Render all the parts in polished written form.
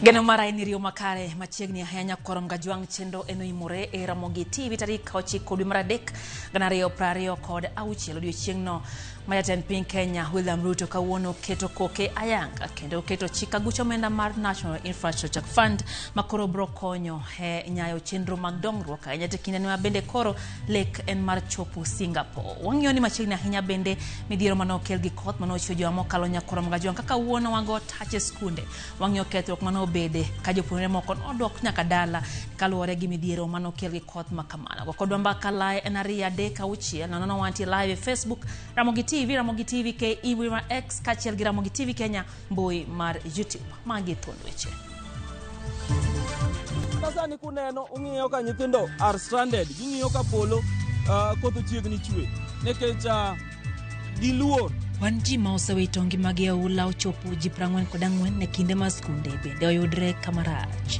Geno mara inirio makare machiegni ahinya korom gajwang chendo enoimore e Ramogi TV tarik 9 dwe mar adek 2026 odiochieng'no Jatend piny Kenya William Ruto kawuono keto koke ayanga kendo keto chik aguch omenda mar National Infrastructure Fund makoro bro konyo nyayo chenro mag dongruok ahinya te kinde ma bende koro lek en mar chopo Singapore. Wang'iyo ni machiegni ahinya bende midhiero manokel gi koth manochwe joma mokalo nyakorom gajwang kaka wuono wago tache skunde. Wang'iyo kethruok manobede ka jopuonjre moko nodok nyaka dala kaluwore gi midhiero manokel gi koth makamano. Kodwa mbaka lai en 2-6 nono wanti live e Facebook Ramogi TV ke iwi mar X kachiel gi Ramogi TV Kenya mbui mar YouTube magi thuond weche. Sasa ni kuneno ung'iyo ka nyithindo are stranded, ging'iyo ka polo koth chiegni chwe nekech giluor. Wan ji ma osewito ngimagi aula ochopo ji 44 ne kinde ma skunde bende oyudre kamarach.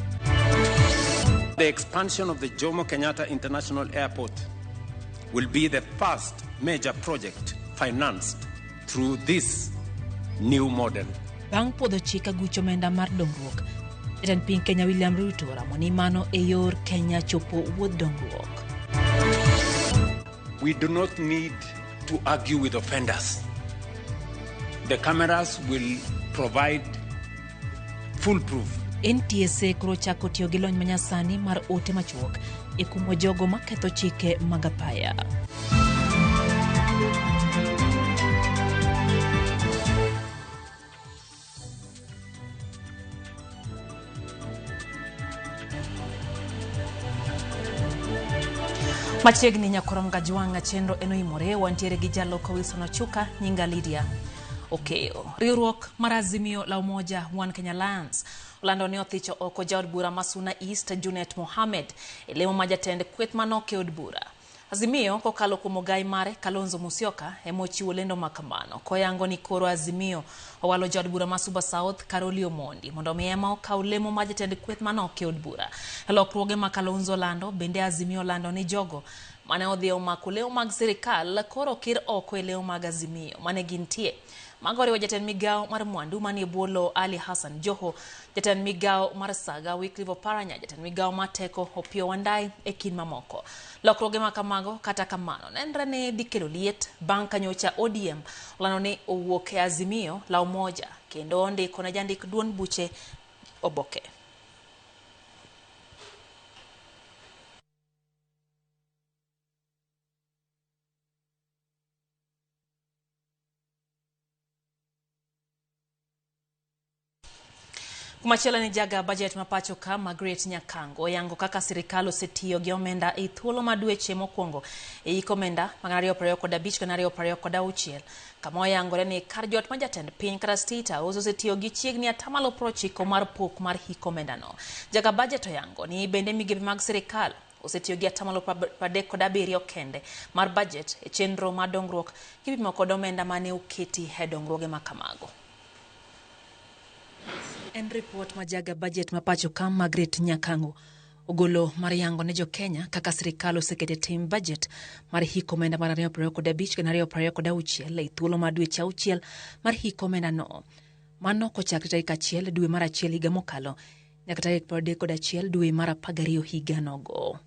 The expansion of the Jomo Kenyatta International Airport will be the first major project financed through this new model. Bang' podho chik aguch omenda mar dongruok, Jatend piny Kenya William Ruto ramo ni mano e yor Kenya chopo wuodh dongruok. We do not need to argue with offenders. The cameras will provide full proof. NTSA koro chako tiyo gi lony manyasani mar ote machuok e kumo jogo maketho chike mag apaya. Machiegni nyakorom gajwang chendo enoimore wantiere gi Jaloko Wilson Ochuka nyinga Lydia Okeyo. Riwruok mar Azimio la Umoja One Kenya Alliance olando ni othicho oko jaod bura Masuna East Junet Mohamed elemo ma jatend kweth manoke od bura. Azimio kokalo kuom ogai mare Kalonzo Musyoka emochiwo lendo makamano koyango ni koro Azimio owalo jaod bura Masuba South Karoli Omondi mondo miema okaw lemo ma jatend kweth manoke od bura. Lokruoge ma Kalonzo lando bende Azimio lando ni jogo mane odhi omako leo mag sirikal koro kir oko leo mag Azimio mane gintie. Magori wa jatend migao mar mwandu manie bwolo Ali Hassan Joho, jatend migao mar Saga Wycliffe Oparanya, jatend migao mateko Opiyo Wandayi e kin mamoko. Lokruoge makamago kata kamano nenre ne dhi kelo liet bang' kanyocha ODM olando ni owuok e Azimio la Umoja kendo ndiko na jandik duond buche Oboke. Kumachela ni jaga budget mapacho ka Margaret Nyakango yango kaka sirikal osetiyo gi omenda e thuolo madweche mokwongo e ikomenda maganario kod 5 kama yangore ni kar jot ma jatend piny kata State House osetiyo gi chiegni 90% mar pok mar hikomenda no. Jaga budget yango ni bende migepe mag sirikal osetiyo gi 37 kende mar budget e chenro mar dongruok kipimo kod omenda mane oketi e dongruoge makamago. En report majaga budget mapacho kam Margaret Nyakango ogolo mar yango ne jo Kenya kaka sirikal osekete tim budget mar hikomenda mar 2025 e thuolo mar dweche 6 mar hikomenda no. Mano kochakre tarik 1 dwe mar 1 higa mokalo nyaka tarik 31 dwe mar 12 higa nogo.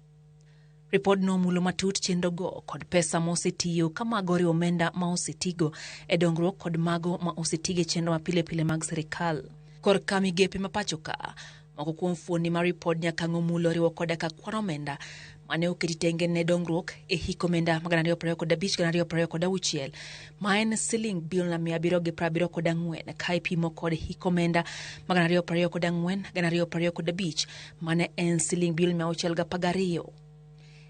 Report no mulo matut chenro go kod pesa ma osetiyo kama gori omenda ma osetigo e dongruok kod mago ma osetige chenro mapile pile mag sirikal. Kor kamigepe mapacho ka moko kuom fuoni mar report Nyakango mulo riwo koda ka kwan omenda mane oketi tenge ne dongruok e hikomenda 2025-2026 ma en siling bilion 774 ka ipimo kod hikomenda 2024-2025 mane en siling bilion 612.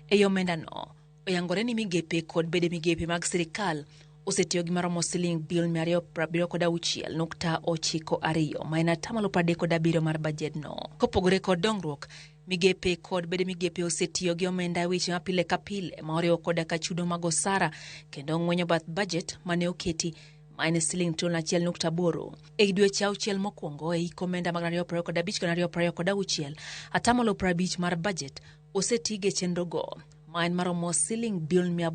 E omenda no oyangore ni migepe kod bede migepe mag sirikal osetiyo gi maromo siling bilion 276.92 ma en 37% mar budget no. Kopogore kod dongruok, migepe kod bede migepe osetiyo gi omenda weche mapile ka pile ma oriwo koda ka chudo mag osara kendo ng'wenyo bath budget mane oketi ma en siling 1.8 e dweche 6 mokwongo e hikomenda 2025-2026 50% mar budget osetige chenro go ma en maromo siling bilion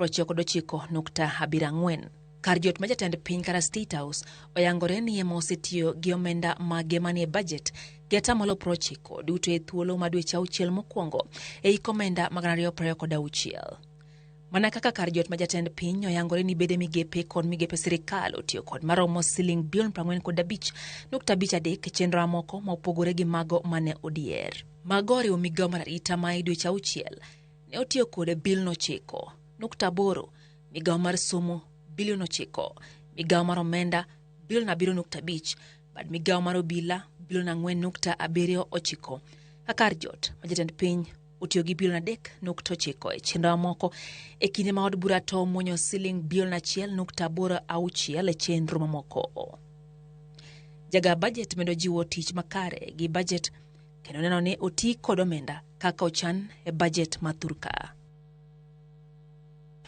899.74. Kar jot ma jatend piny kara State House oyangore ni ema osetiyo gi omenda mage manie budget gi atamalo 90 duto e thuolo ma dweche 6 mokwongo e iko omenda mag 2026. Mana kaka kar jot ma jatend piny oyangore ni bede migepe kod migepe sirikal otiyo kod maromo siling bilion 45.53 e chenro moko ma opogore gi mago mane odier. Mago oriwo migawo mar arita ma e dweche 6 ne otiyo kod bilion 9.8, migawo mar somo bilion 9, migawo mar omenda bilion 7.5, bad migawo mar obila bilion 4.79. Kar jot ma jatend piny otiyo gi bilion 3.9 e chenro moko e kinde ma od bura to muonyo siling bilion 1.86 e chenro mamoko. Jaga budget medo jiwo tich makare gi budget kendo neno ni oti kod omenda kaka ochan e budget ma thurka.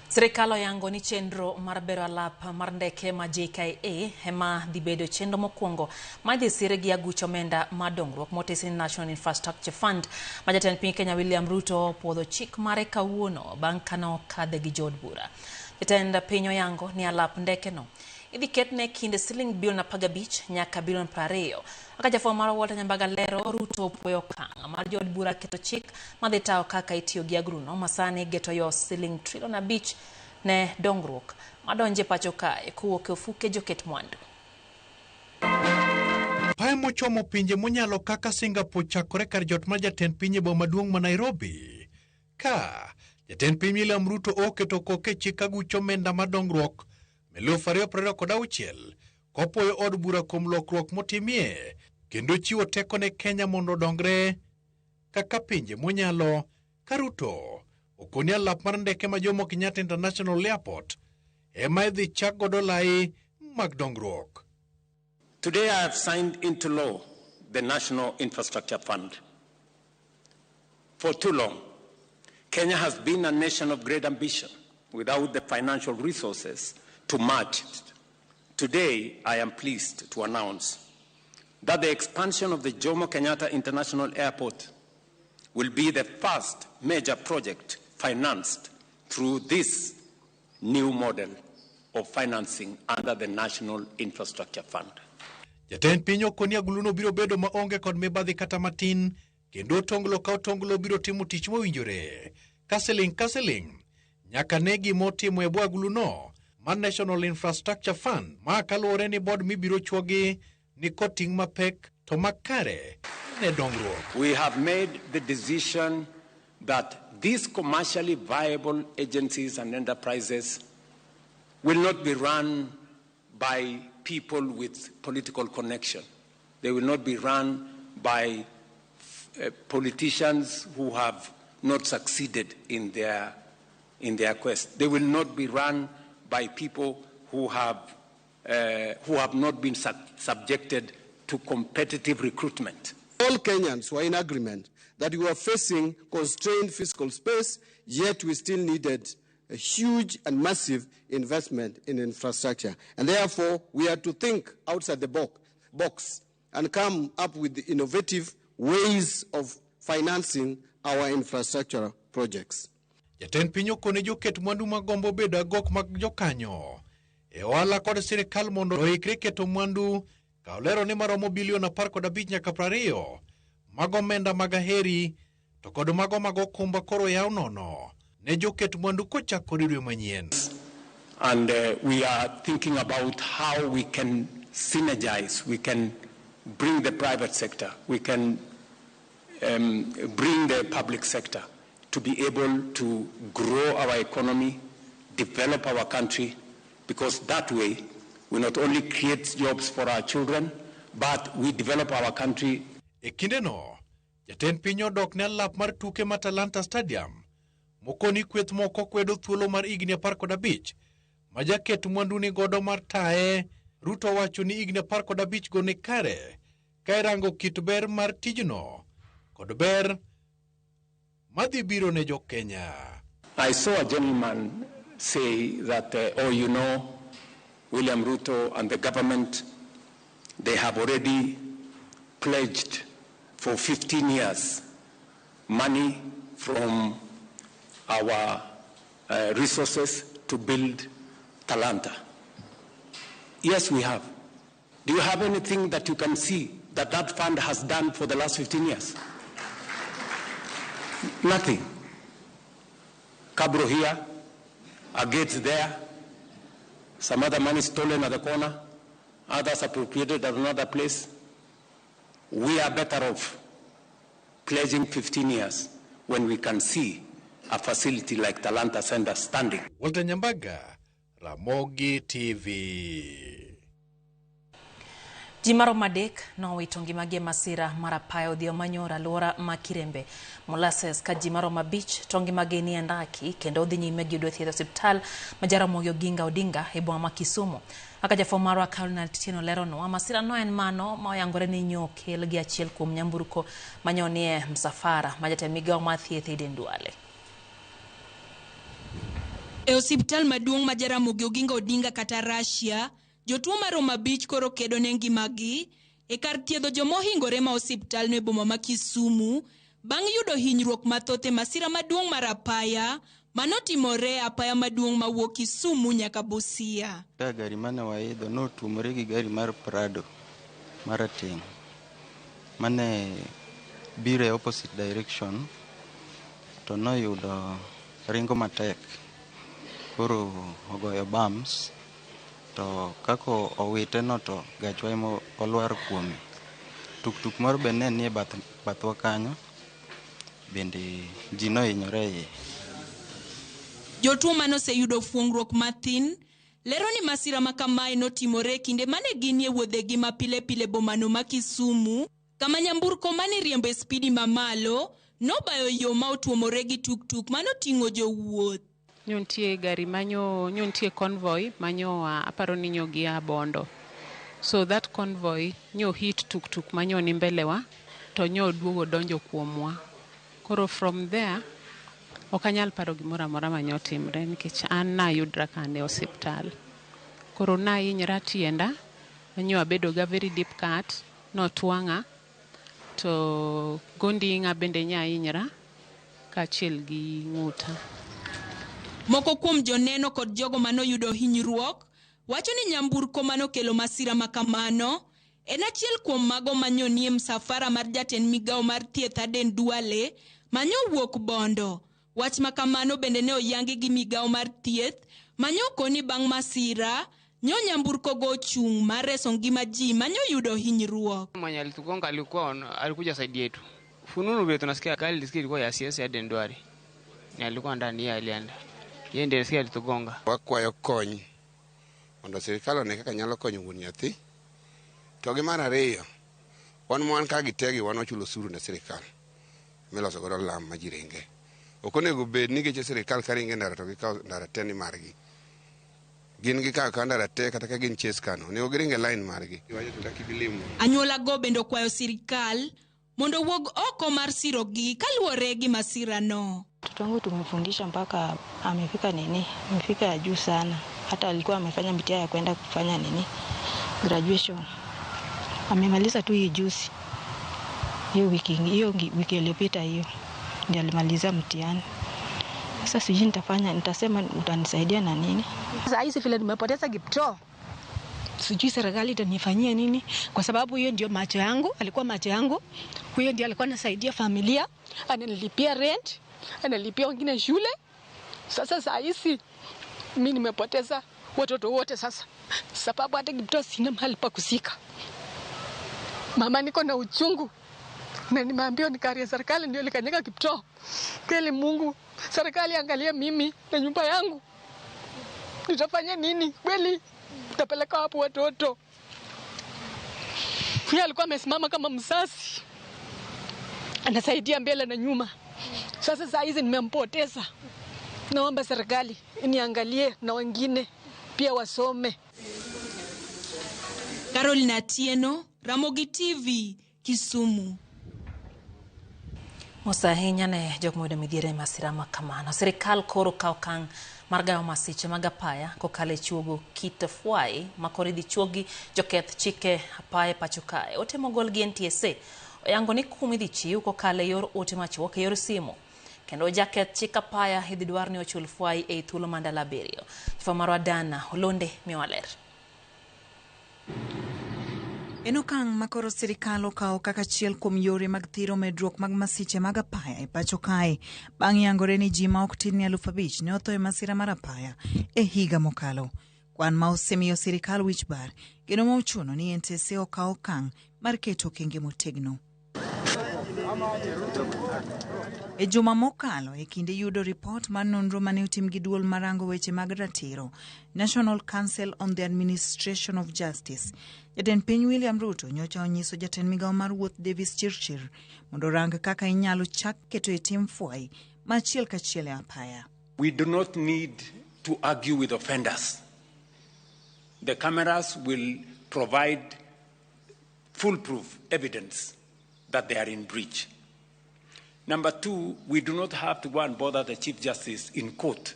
Sirikal oyango ni chenro mar bero alap mar ndeke ma JKA ema dhi bedo chenro mokwongo ma dhi sire gi aguch omenda ma dongruok motisi ni National Infrastructure Fund ma jatend piny Kenya William Ruto puodho chik mare kawuono bang' kano kadhe gi jod bura. Jatend piny oyango ni alap ndeke no idhi ketne kinde siling bilion 15 nyaka bilion 20. Aka jafwa mar Walter Nyambaga lero Ruto puoyo okang' mar jod bura keto chik madhi tawo kaka itiyo gi agruno masani geto yo siling trilion 5 ne dongruok madonje pacho kae kowuok e ofuke joket mwandu. Pae mochomo pinje monyalo kaka Singapore chakore kar jot mar jatend piny e boma maduong' ma Nairobi. Ka jatend piny William Ruto oketo koke chik aguch omenda ma dongruok 2026 kopuoyo od bura kuom lokruok motimie kendo chiwo teko ne Kenya mondo dongre kaka pinje monyalo. Karuto okoni alap mar ndeke ma Jomo Kenyatta International Airport ema idhi chak godo lai mag dongruok. Today I have signed into law the National Infrastructure Fund. For too long, Kenya has been a nation of great ambition without the financial resources to match it. Today, I am pleased to announce that the expansion of the Jomo Kenyatta International Airport will be the first major project financed through this new model of financing under the National Infrastructure Fund. Jatend piny okoni aguluno biro bedo maonge kod mibadhi kata matin, kendo tonglo ka tonglo biro timo tich mowinjore. Kaseling nyaka ne gimo timo e bwo aguluno mar National Infrastructure Fund ma kaluwore ni bod mibiro chwogi ni koting mapek to makare ne dongruok. We have made the decision that these commercially viable agencies and enterprises will not be run by people with political connection. They will not be run by politicians who have not succeeded in their quest. They will not be run by people who have not been subjected to competitive recruitment. All Kenyans were in agreement that we were facing constrained fiscal space, yet we still needed a huge and massive investment in infrastructure. And therefore, we had to think outside the box and come up with the innovative ways of financing our infrastructure projects. Jatend piny okone joket mwandu magombo bedo agok mag jokanyo e ohala kod sirikal mondo oikre keto mwandu ka olero ni maromo bilion 15 nyaka 20 mag omenda mag aheri to kod mago mag okumba koro yaw nono ne joket mwandu kochako dwe manyien. And we are thinking about how we can synergize, we can bring the private sector, we can bring the public sector to be able to grow our economy, develop our country, because that way we not only create jobs for our children, but we develop our country. E kinde no, jatend piny odok ne lap mar tuke ma Talanta Stadium, mokoni kweth moko kwedo thuolo mar igni 15, ma jaket mwandu ni godo mar tae. Ruto wacho ni igni 15 go ni kare, ka irango kit ber mar tijno kod ber madhi biro ne jo Kenya. I saw a gentleman say that, William Ruto and the government, they have already pledged for 15 years money from our resources to build Talanta. Yes, we have. Do you have anything that you can see that that fund has done for the last 15 years? Nothing. Cabro here, a gate there, some other money stolen at the corner, others appropriated at another place. We are better off pledging 15 years when we can see a facility like Talanta Center standing. Walter Nyambaga, Ramogi TV. Jimaro Madek no witongi mage masira marapayo dio manyora lora makirembe molasses ka Jimaro Mabich tongi mage ni andaki kendo dhi nyime gi dwethiedho hospital majara moyo ginga odinga e boma Kisumu akaja fomaro Colonel Tino Lerono masira no en mano ma oyangore ni nyokel gi achiel kuom nyamburko manyonie msafara majate migao mathieth e Duale. E hospital maduong' majara moyo ginga odinga kata Russia jotuo mar Mabich koro kedo ne ngimagi e kar thiedho jomohingore ma hospital no e boma ma Kisumu bang' yudo hinyruok mathoth e masira maduong' mar apaya manotimore apaya maduong' mawuok Kisumu nyaka Busia. Gari mane waidho notumore gi gari mar Prado marateng' mane biro e opposite direction to noyudo ringo matek koro ogoyo bumps to kako owite no to gachwa emo olwar kuome. Tuk moro be ne nie bathwa kanyo bende ji nohinyore iye. Jotuo manoseyudo fuongruok mathin lero ni masira makamae notimore kinde mane ginie wuodhegi mapile pile bomano ma Kisumu kama nyamburko mane riembo e spidi mamalo nobayo yo ma otuomore gi tuk manoting'o jowuoth. Nyontie gari manyo nyontie convoy manyo aparo ni nyogia Bondo. So that convoy nyo hit tuk manyo ni mbelewa to nyo duogo donjo kuomwa. Koro from there okanyal paro gimora mora manyo timre nikech an na yudra kane hospital. Koro na hinyra tienda manyo abedo ga very deep cut no twanga to gondinga bende nya hinyra kaachiel gi ng'uta. Moko kuom joneno kod jogo manoyudo hinyruok wacho ni nyamburko manokelo masira makamano en achiel kuom mago manyonie msafara mar jatend migao mar thieth Aden Duale manyo wuok Bondo. Wach makamano bende ne oyangi gi migao mar thieth manyo koni bang' masira nyo nyamburko go chung mar reso ngima ji manyo yudo hinyruok. Mwenye alitugonga alikuja saidi yetu. Fununu vile tunasikia gari lisikia ilikuwa ya siasa Aden Duale. Ni alikuwa ndani ya alienda. Yeye ndiye sikia alitugonga. Wakwayo kony mondo sirikal one kaka nyalo konyo wuon nyathi. To gi mar ariyo wan mwan ka gitegi wan ochulo osuru ne sirikal miloso godo lam ma ji ringe. Ok onego bed ni geche sirikal ka ringe ndara to gikawo ndara te ni margi. Gin gikawo ka ndara te kata ka gin chase kano onego giringe line margi. Anyuola go bende okwayo sirikal mondo wuog oko mar sirogi kaluwore gi masira no. Mtoto wangu tumefundisha mpaka amefika juu sana. Hata alikuwa amefanya mtihani ya kwenda kufanya graduation. Amemaliza tu hii juzi. Hiyo wiki iliyopita hiyo ndio alimaliza mtihani. Sasa sijui nitasema utanisaidia na nini? Sasa hizi vile nimepoteza Kiptoo. Sijui serikali itanifanyia nini kwa sababu hiyo ndio macho yangu, alikuwa macho yangu. Huyo ndio alikuwa anasaidia familia, ananilipia rent, analipia wengine shule. Sasa hizi mimi nimepoteza watoto wote sasa. Sababu hata Kiptoo sina mahali pa kusika. Mama niko na uchungu. Na nimeambiwa ni kari ya serikali ndio likanyeka Kiptoo. Kweli Mungu, serikali angalia mimi na nyumba yangu. Nitafanya nini? Kweli utapeleka hapo watoto. Huyo alikuwa amesimama kama msasi. Anasaidia mbele na nyuma. Sasa saa hizi nimempoteza. Naomba serikali iniangalie na wengine pia wasome. Carolina Tieno, Ramogi TV, Kisumu. Mosahinya ne jokmoyudo midhiere masira makamano. Sirikal koro kawo okang' mar gayo masiche mag apaya kokalo e chuogo kit fwai makoro idhi chuogi joketh chike apaya pacho kae. Ote mogol gi NTSA oyango ni kum idhi chiw kokalo e yor ote machuok e yor simu. Kendo jaketh chike apaya idhi dwar ni ochul fwai e thuolo mandalo 7. Jafwambo marwa Dana Olonde miwaler. En okang' makoro sirikal okawo kaka achiel kuom yore mag thiro medruok mag masiche mag apaya e pacho kae bang' yangore ni ji ma ok tin ni 5,000 ne otho e masira mar apaya e higa mokalo. Kwan ma osemiyo sirikal wich bar kendo ma ochuno ni NTSA okaw okang' mar keto okenge motegno. E juma mokalo e kinde yudo ripot mar nonro mane otim gi duol marango weche mag ratiro National Council on the Administration of Justice, Jatend piny William Ruto nyocha onyiso jatend migawo mar wuoth Davis Chirchir mondo rang kaka inyalo chak keto e tim fuai ma achiel kachiel e apaya. We do not need to argue with offenders. The cameras will provide foolproof evidence that they are in breach. Number two, we do not have to go and bother the Chief Justice in court.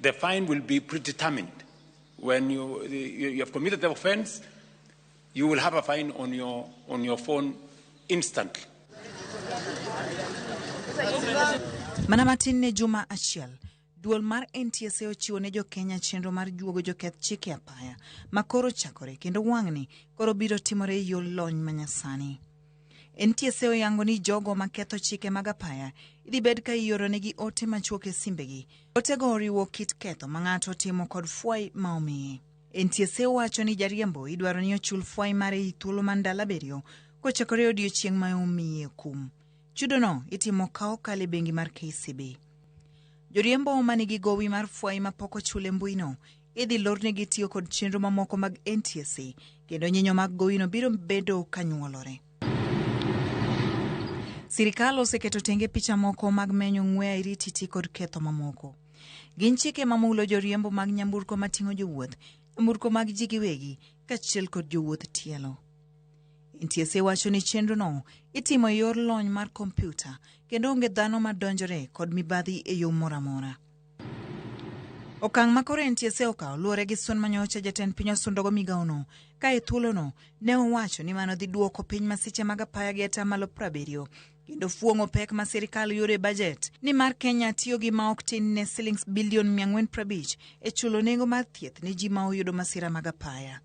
The fine will be predetermined. When you have committed the offense, you will have a fine on your phone instantly. Mana matin ne juma achiel, duol mar NTSA ochiwo ne jo Kenya chenro mar juogo joketh chike apaya makoro chakore kendo wang'ni koro biro timore e yor lony manyasani. NTSA oyango ni jogo maketho chike mag apaya idhi bed ka ioro negi ote machuok e simbegi. Otego oriwo kit ketho ma ng'ato timo kod fuai ma omiye. NTSA wacho ni jariembo idwaro ni ochul fuai mare i thuolo man dala beriyo kochakore odiochieng' ma omiye kum. Chudono itimo ka okale bengi mar KCB. Joriembo manigi gowi mar fuai ma pok ochule mbuino idhi lornegi tiyo kod chenro mamoko mag NTSA kendo nyinyo mag gowino biro bedo kanyuolore. Sirikal oseketo tenge picha moko mag menyo ng'we airititi kod ketho mamoko. Gin chike mamulo joriembo mag nyamburko mating'o jowuoth, nyamburko mag ji giwegi, kaachiel kod jowuoth tielo. NTSA wacho ni chenrono itimo e yor lony mar kompyuta kendo onge dhano madonjore kod mibadhi e yo moro amora. Okang' makoro NTSA okawo luwore gi son manyocha jatend piny osundogo migawono ka e thuolono ne owacho ni mano dhi duoko piny masiche mag apaya gi 70% kendo fuong'o pek ma sirikal yudo e bajet ni mar Kenya tiyo gi ma ok tin ne shillings bilion 450 e chulo nengo mar thieth ne ji ma oyudo masira mag apaya.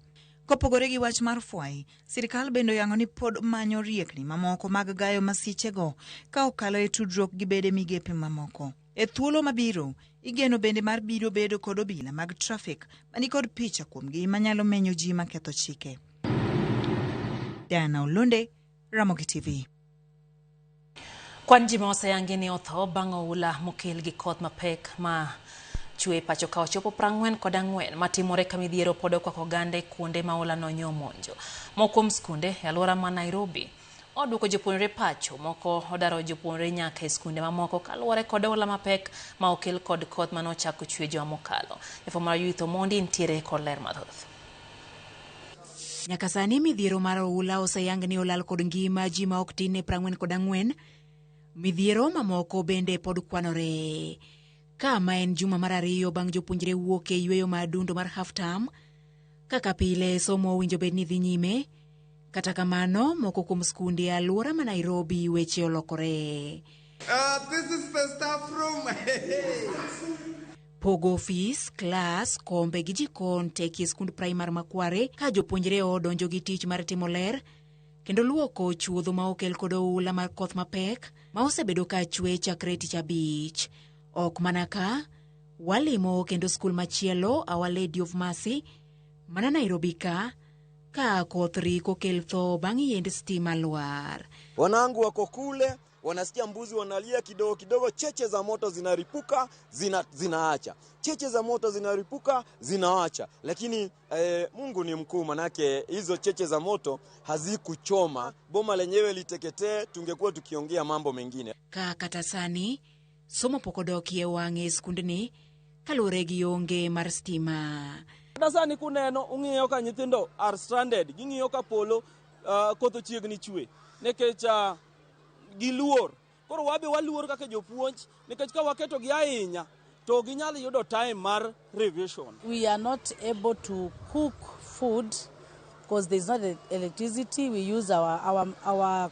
Kopogore gi wach mar fuai, sirikal bende oyango ni pod manyo riekni mamoko mag gayo masichego ka okalo e tudruok gi bede migepe mamoko. E thuolo mabiro, igeno bende mar biro bedo kod obila mag trafik mani kod picha kuomgi manyalo menyo ji maketho chike. Diana Olunde, Ramogi TV. Kwan ji ma oseyangi ni otho bang' oula mokel gi koth mapek ma chwe pacho ka ochopo 44 matimore ka midhiero pod okwako oganda e kuonde ma oula no nyomonjo. Moko kuom skunde e alwora ma Nairobi oduoko jopuonjre pacho, moko odaro jopuonjre nyaka e skunde mamoko kaluwore kod oula mapek ma okel kod koth manochako chwe juma mokalo. Jafwambo mar Youth Omondi nitiere kod ler mathoth. Nyaka sani midhiero mar oula oseyang ni olal kod ngima ji ma ok tin ne 44. Midhiero mamoko bende pod kwanore. Kama en juma mar 2 bang' jopuonjre wuok e yweyo madundo mar half term, kaka pile somo winjo bed ni dhi nyime. Kata kamano, moko kuom skunde e alwora ma Nairobi weche olokore. This is the staff room. Pogo ofis, klas, kombe gi jikon teki e skund primar Makware ka jopuonjre odonjo gi tich mar timo ler kendo luoko chuodho ma okel kod oula mar koth mapek ma osebedo ka chwe chakre tich abich. Ok mana ka, walimo kendo skul machielo Our Lady of Mercy mana Nairobi ka koth riko kel tho bang' yiend stima lwar. Wanangu wako kule, wanasikia mbuzi wanalia kidogo kidogo, cheche za moto zinaripuka, zinaacha. Cheche za moto zinaripuka, zinaacha. Lakini Mungu ni mkuu, manake hizo cheche za moto hazikuchoma. Boma lenyewe liteketee, tungekuwa tukiongea mambo mengine. Katasani, somo pokodoki e wang'e skundni kalure gi onge mar stima. Dasani kuneno ung'iyo ka nyithindo are stranded, ging'iyo ka polo koth ochiegni chwe nikech giluor. Koro wabe waluor kaka jopuonj nikech ka waketo gi ahinya to ginyalo yudo time mar revision. We are not able to cook food because there's not electricity. We use our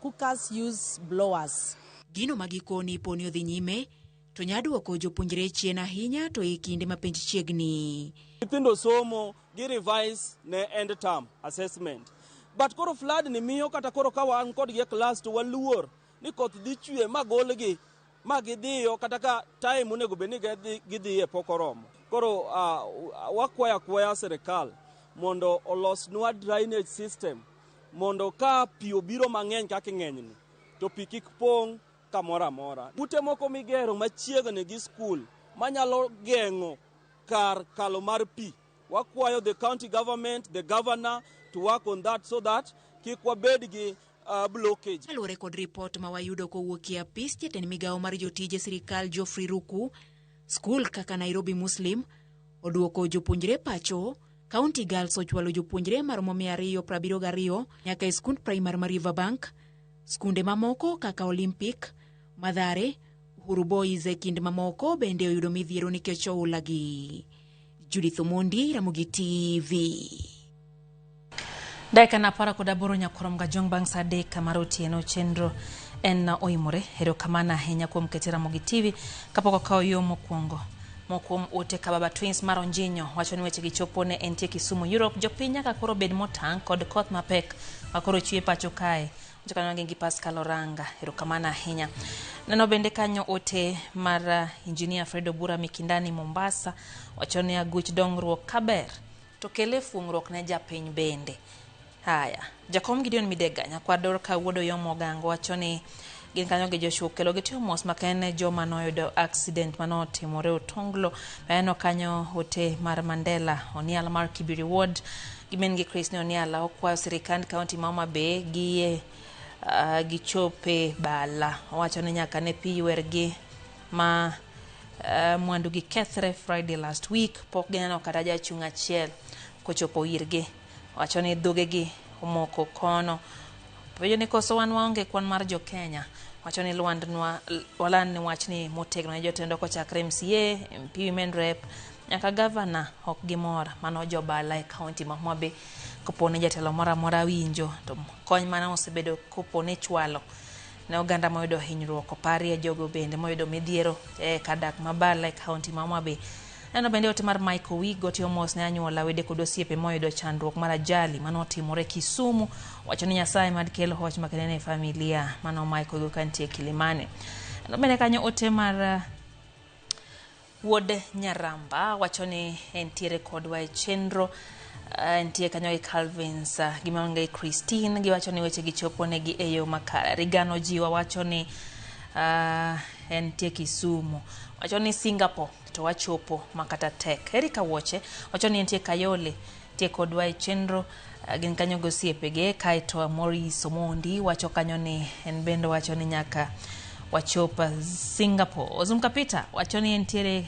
cookers use blowers. Gino magikoni poni odhi nyime to nyaduoko jopuonjre chien ahinya to e kinde ma penj chiegni. Nyithindo somo gi revise ne end term assessment. But koro flood ni miyo kata koro ka wan kod gi class to waluor ni koth dhi chwe magolgi magidhiyo kata ka time onego bed ni gidhiye pok oromo. Koro wakwaya serikal mondo olosnwa drainage system mondo ka pi obiro mang'eny kaka ng'enyni to pi kik pong' kamoro amora. Ute moko migero machiegni gi skul manyalo geng'o kar kalo mar pi. Wakwayo the county government, the governor to work on that so that kik wabed gi blockage. Kaluwore kod ripot ma wayudo kowuok e apis jatend migawo mar jotije sirikal Geoffrey Ruku, skul kaka Nairobi Muslim oduoko jopuonjre pacho. County Girls ochwalo jopuonjre maromo 272 nyaka e skund primar mar Riverbank. Skunde mamoko kaka Olympic, Mathare, Uhuru Boys e kind mamoko bende oyudo midhiero nikech oula gi. Judith Omondi, Ramogi TV. Daika na para kodaboro nyakorom gajong bang sade kamaroti eno chenro en oimore erokamana ahinya kuom keto Ramogi TV kapok okawo yo mokwongo. Mokuom ote Kababa Twins Maronjinyo wacho ni weche gichopo ne entie Kisumu Europe jopiny nyaka koro bed motang' kod koth mapek makoro chwe pacho kae. Jokano ngi Pascal Oranga erokamana ahinya. Neno bende kanyo ote mar Engineer Fredo Bura Mikindani Mombasa wacho ni aguch dongruok kaber to kele fungruok ne japiny bende. Haya, Jakom Gideon Midega nyakwador ka wuodo yo mogango wacho ni gin kanyo gi Joshua kelo gitio mos makene joma noyudo accident manotimore Otonglo eno kanyo ote mar Mandela Oniala mar Kibiri Ward gimen gi Chris Oniala okwayo sirikand county Mama Bay gichope bala wacho ni nyaka ne pi wergi ma mwandu gi kethre Friday last week pok gineno kata jachung' achiel kochopo irgi wacho ni dhogegi omoko kono Pejo ni koso wan waonge kwan mar jo Kenya wacho ni walan ni wach ni motegno ne jotendo kochakre MCA, MP, Women Rep nyaka governor ok gimor mano jobala e county ma Homa Bay kopone jatelo mora winjo to kony mana osebedo kopone chwalo ne oganda moyudo hinyruok opari e jogo bende moyudo midhiero kadak mabala e county ma Homa Bay. Neno bende ote mar Michael Wigo tio mos ne anyuola wede kod osiepe moyudo chandruok mar ajali manotimore Kisumu wacho ni Nyasaye mad kelo hoch makende ne familia mano Michael Wigo kantie Kilimani. Neno bende kanyo ote mar Wuod Nyaramba wacho ni entiere kodwa e chenro entie kanyo e Calvins gimange Christine giwacho ni weche gichopo negi e yo makare. Rigano jiwa wacho ni entie Kisumu wacho ni Singapore to wachopo makata tek. Erika Woche wacho ni entie Kayole tie kodwa e chenro gin kanyo gosiepege kaito Maurice Omondi wacho kanyo ni en bendo wacho ni nyaka wachopa Singapore. Ozumka Peter wacho ni entiere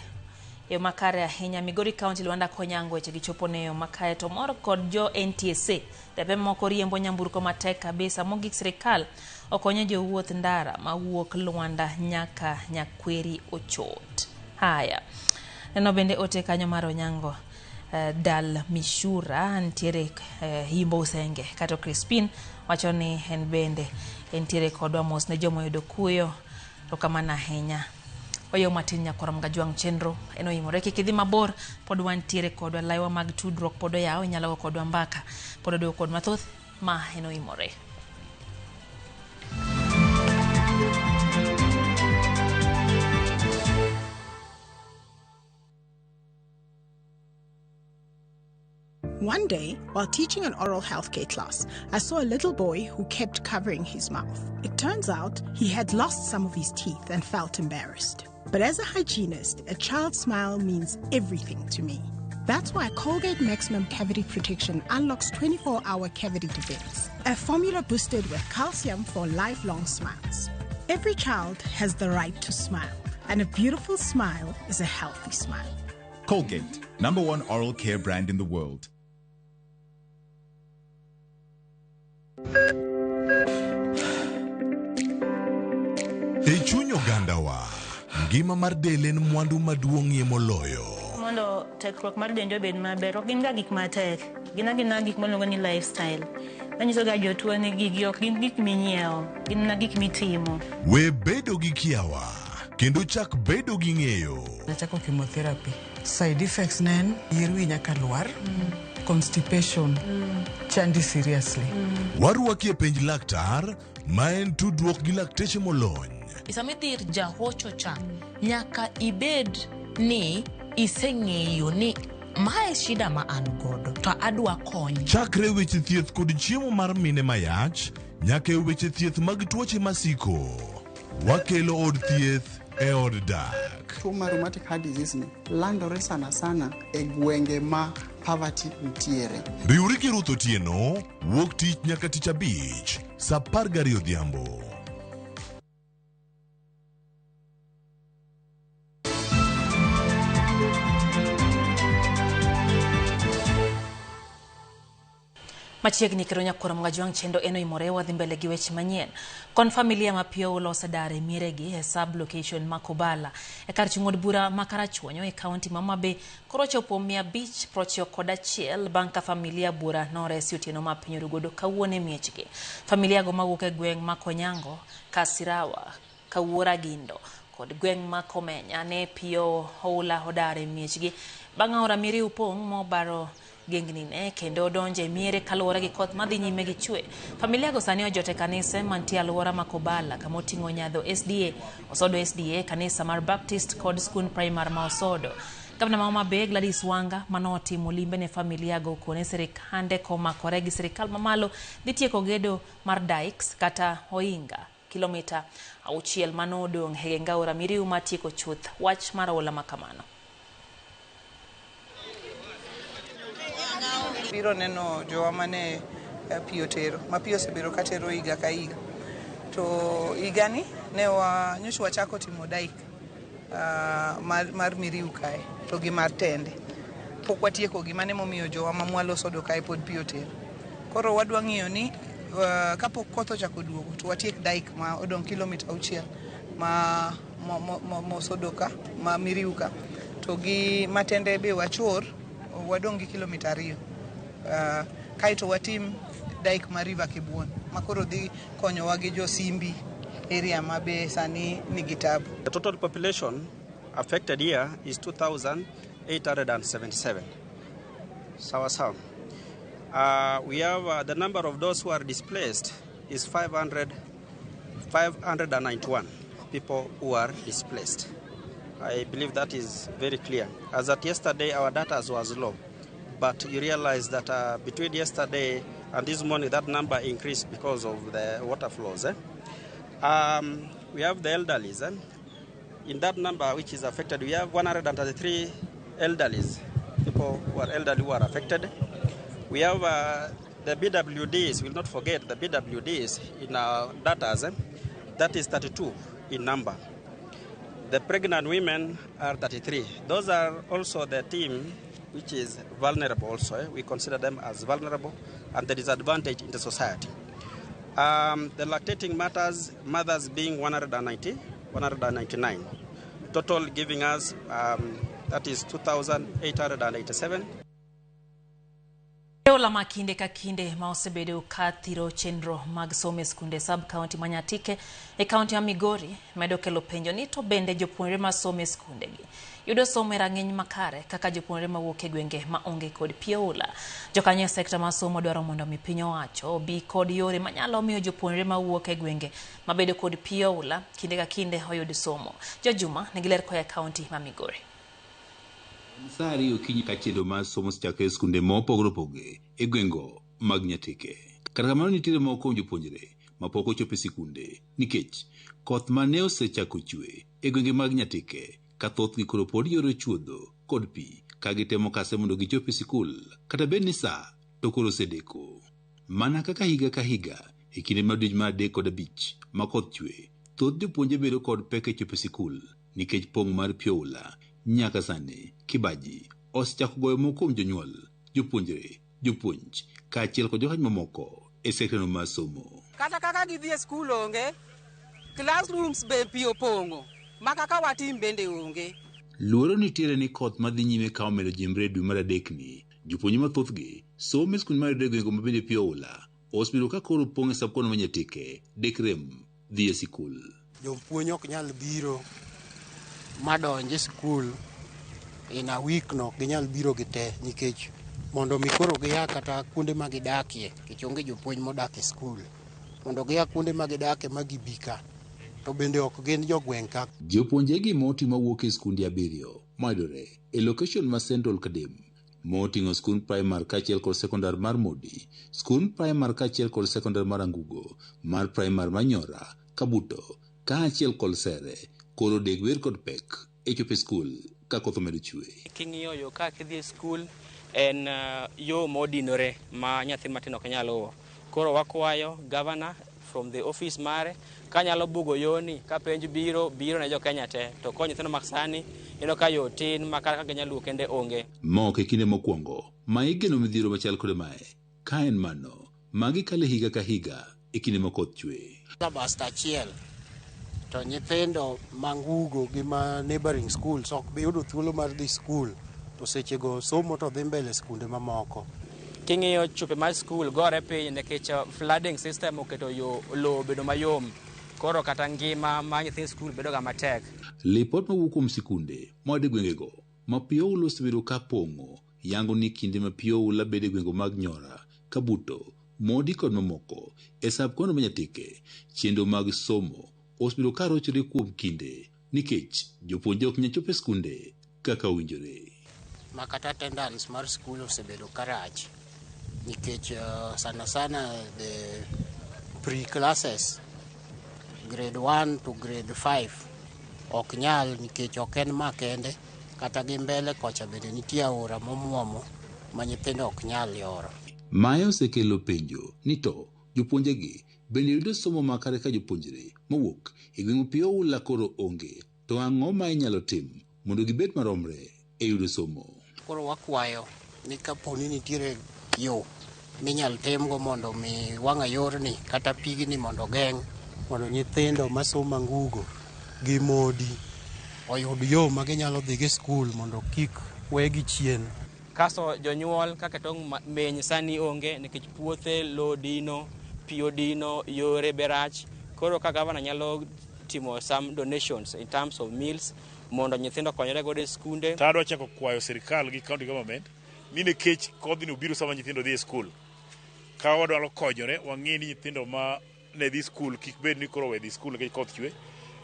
yo makare ahinya Migori County Luanda Konyango weche gichopo ne yo makare to mor kod jo NTSA depe moko riembo nyamburko matek kabisa mogik sirikal okonyo jo wuoth ndara mawuok Luanda nyaka Nyakweri Ochot. Haya, neno bende ote kanyo mar Onyango Dal Mishura ntiere Himbo Usenge kato Crispin wacho ni en bende entiere kodwa mos ne jomo yudo kuyo to kamana ahinya. Oyo matin nyakorom gajwang chenro eno imore kikidhi mabor pod wantiere kodwa laiwa mag tudruok pod yawo nyalo kodwa mbaka pod do kod mathoth ma eno imore. One day, while teaching an oral healthcare class, I saw a little boy who kept covering his mouth. It turns out he had lost some of his teeth and felt embarrassed. But as a hygienist, a child's smile means everything to me. That's why Colgate Maximum Cavity Protection unlocks 24-hour cavity defense, a formula boosted with calcium for lifelong smiles. Every child has the right to smile, and a beautiful smile is a healthy smile. Colgate, #1 oral care brand in the world. E chuny ogandawa, ngima mar del en mwandu maduong'ie moloyo. Mondo tekruok mar dende obed maber, ok gin ga gik matek. Gin gik maluongo ni lifestyle. Manyiso ga jotuo ni gigi ok gin gik minyiewo, gin gik mitimo. We bedo gi kiawa. kendo chak bedo gi ng'eyo. Nachako chemotherapy. Side effects nen yier wi nyaka lwar, constipation, chandi seriously. Warwaki e penj laktar ma en tudruok gi lakteche molony. Isamidhir jahocho cha nyaka ibed ni iseng'eyo ni mae shida ma an godo to adwa konyo. Chakre weche thieth kod chiemo mar mine mayach nyaka e weche thieth mag tuoche masiko. Wakelo od thieth e od dak. Tuo mar rheumatic heart disease ni landore sana e gwenge ma poverty nitiere. Riwri gi Ruth Otieno, wuok tich nyaka tich abich, saa 12 odhiambo. Machiegni kero nyakoro Mgajwang' Chendo eno imore wadhi mbele gi weche manyien. Kon familia mapio ulosa dare miregi e sub location Makobala e kar chung'od bura makarachuonyo e kaunti ma Homabay koro chopo 591 bang' ka familia bura noresi otieno ma piny Orugodo kawuono e miechgi. Familia go mawuok e gweng' ma Konyango, Kasirawa, Kawuora Gindo kod gweng' ma Komenya ne pio oula odare miechgi bang' aora Miriu pong' mobaro gengni ne kendo donje miere kaluwore gi koth madhi nyime gi chwe. Familia go sani ojote kanise mantie aluora Makobala kama oting'o nyadho SDA, Osodo SDA, kanisa mar Baptist kod skund primar ma Osodo. Gavana ma Homabay Gladys Wanga manotimo limbe ne familia go kone sirikande komakore gi sirikal mamalo dhi tieko gedo mar dikes kata oinga kilomita 6 manodong' e genga aora Miriu matieko chuth wach mar oula makamano. Biro neno jowa mane pio tero, ma pio osebiro katero higa ka higa. To higani ne nyocha wachako timo daik mar Miriu kae, to gi mar Tende. Pok watieko gima ne momiyo jowa ma Mwalo Osodo kae pod pio tero. Koro wadwa ng'iyo ni kapok koth ochako duogo to watiek daik ma odong' kilomita 6 ma Osodo ka, ma Miriu ka. To gi Matende be wachor wadong' gi kilomita 2. Kaito watim daik ma River Kibuon makoro dhi konyowa gi jo Simbi area ma be sani nigi tabu. The total population affected here is 2,877. Sawa. We have the number of those who are displaced is 591 people who are displaced. I believe that is very clear. As at yesterday, our data was low. But you realize that between yesterday and this morning, that number increased because of the water flows. We have the elderlies. In that number which is affected, we have 133 elderlies, people who are elderly who are affected. We have the BWDs, we'll not forget the BWDs in our data, that is 32 in number. The pregnant women are 33. Those are also the team which is vulnerable also. We consider them as vulnerable and the disadvantage in the society. The lactating mothers being 199. Total giving us, that is 2,887. Ola makinde ka kinde ma osebedo ka thiro chenro mag somo e skunde sub county Manyatike e county ya Migori medo kelo penjo ni to bende jopuonjre ma somo e skunde gi yudo somo e rang'iny makare kaka jopuonjre ma wuok e gwenge ma onge kod pioula. Jokanyo sekta ma somo dwaro mondo mi piny owacho obi kod yore manyalo miyo jopuonjre ma wuok e gwenge mabedo kod pioula kinde ka kinde oyud somo. Jojuma negiler koya county ma Migori. Sari okinyi kachiedo ma somo chakre skunde mopogore opogore e gwengo mag Nyatike. Kata kamano nitiere moko jopuonjre ma pok ochopo e sikunde nikech koth mane osechako chwe e gwenge mag Nyatike ka thothgi koro pod yoro chuodho kod pi ka gitemo kase mondo gichop e sikul kata bed ni sa to koro osedeko. Mana kaka higa ka higa e kinde mar dwe mar 3 kod 5 ma koth chwe, thoth jopuonjre bedo kod pek e chopo e sikul nikech pong' mar pioula. Nyaka sani Kibaji osechako goyo moko kuom jonyuol, jopuonjre, jopuonj kaachiel kod jokanyo mamoko e sekta mar somo. Kata kaka gidhi e skul onge, classrooms be pi opong'o, ma kaka watim bende onge. Luoro nitiere ni koth madhi nyime ka omedo jimbre dwe mar 3 ni, jopuonjre mathothgi somo e skul mar gwenge ma bende pioula osebedo ka koro pong' e sub county ma Nyatike, dekrem dhi e sikul. Jopuonj ok nyal biro madonje skul in a week no ginyal biro gite nikech mondo mikoro giya kata kuonde ma gidakie kichonge jopuonj modak e skul mondo giya kuonde ma gidakie magibika to bende ok gin jogweng' ka jopuonje gi moti mawuok e skunde 7 mayudore e location ma Central Kadem moting'o skund primar kaachiel kod sekondar mar Modi, skund primar kaachiel kod sekondar mar Angugo, mar primar Manyora, Kabuto, kaachiel kod Sere, koro degwer kod pek e chope skul ka koth omedo chwe. King'iyo yo ka kidhi skul en yo modinore ma nyathi matin ok nyal luwo. Koro wakwayo governor from the office mare kanyalo bugo yoni ka penj biro ne jo Kenya te to konyo nyithindo maksani ino ka yo tin makaka ginyalo kende onge. Mok e kinde mokwongo ma igeno midhiero machal kod mae ka en mano magi kale higa ka higa e kinde ma koth chwe. Basta achiel to nyithindo mangugo gi ma neighboring schools ok bi yudo thuolo mar dhi skul to sechego somo to dhi mbele skunde mamoko. King'iyo chupe mar skul gore piny nikech flooding system oketo yo lowo bedo mayom koro kata ngima ma nyithind skul bedo ga matek. Lipot mawuok kuom sikunde moade gwengego ma piyo ula osebedo ka pong'o yango ni kinde ma piyo ula bede gwengo mag Nyora, Kabuto, Modi kod mamoko e sabkono Manyatike chenro mag somo osebedo ka rochre kuom kinde nikech jopuonje ok nyal chopo e skunde kaka owinjore. Makata attendance mar skul osebedo karach nikech sana sana the pre-classes grade 1 to grade 5 ok nyal nikech ok en makende kata gi mbele kocha bende nitie aora momuomo ma nyithindo ok nyal yoro. Mae osekelo penjo ni to jopuonjegi bende yudo somo makare ka jopuonjre mawuok e gweng'o piyo ula koro onge to ang'o ma inyalo tim mondo gibed maromre e yudo somo. Koro wakwayo ni kaponi nitiere yo minyal temgo mondo mi wang'a yorni kata pigni mondo geng' mondo nyithindo masomo Angugo gi Modi oyud yo ma ginyalo dhi gi skul mondo kik wegi chien. Kaso jonyuol kaka tong' meny sani onge nikech puothe lo dino, piyo dino, yore berach. Koro ka gavana nyalo timo some donations in terms of meals mondo nyithindo konyre godo e skunde. Tadwa chako kwayo sirikal gi county government ni nikech kodhi no biro sama nyithindo dhi e skul. Ka wadwaro konyore wang'e ni nyithindo ma ne dhi skul kik bed ni koro we dhi skul nikech koth chwe.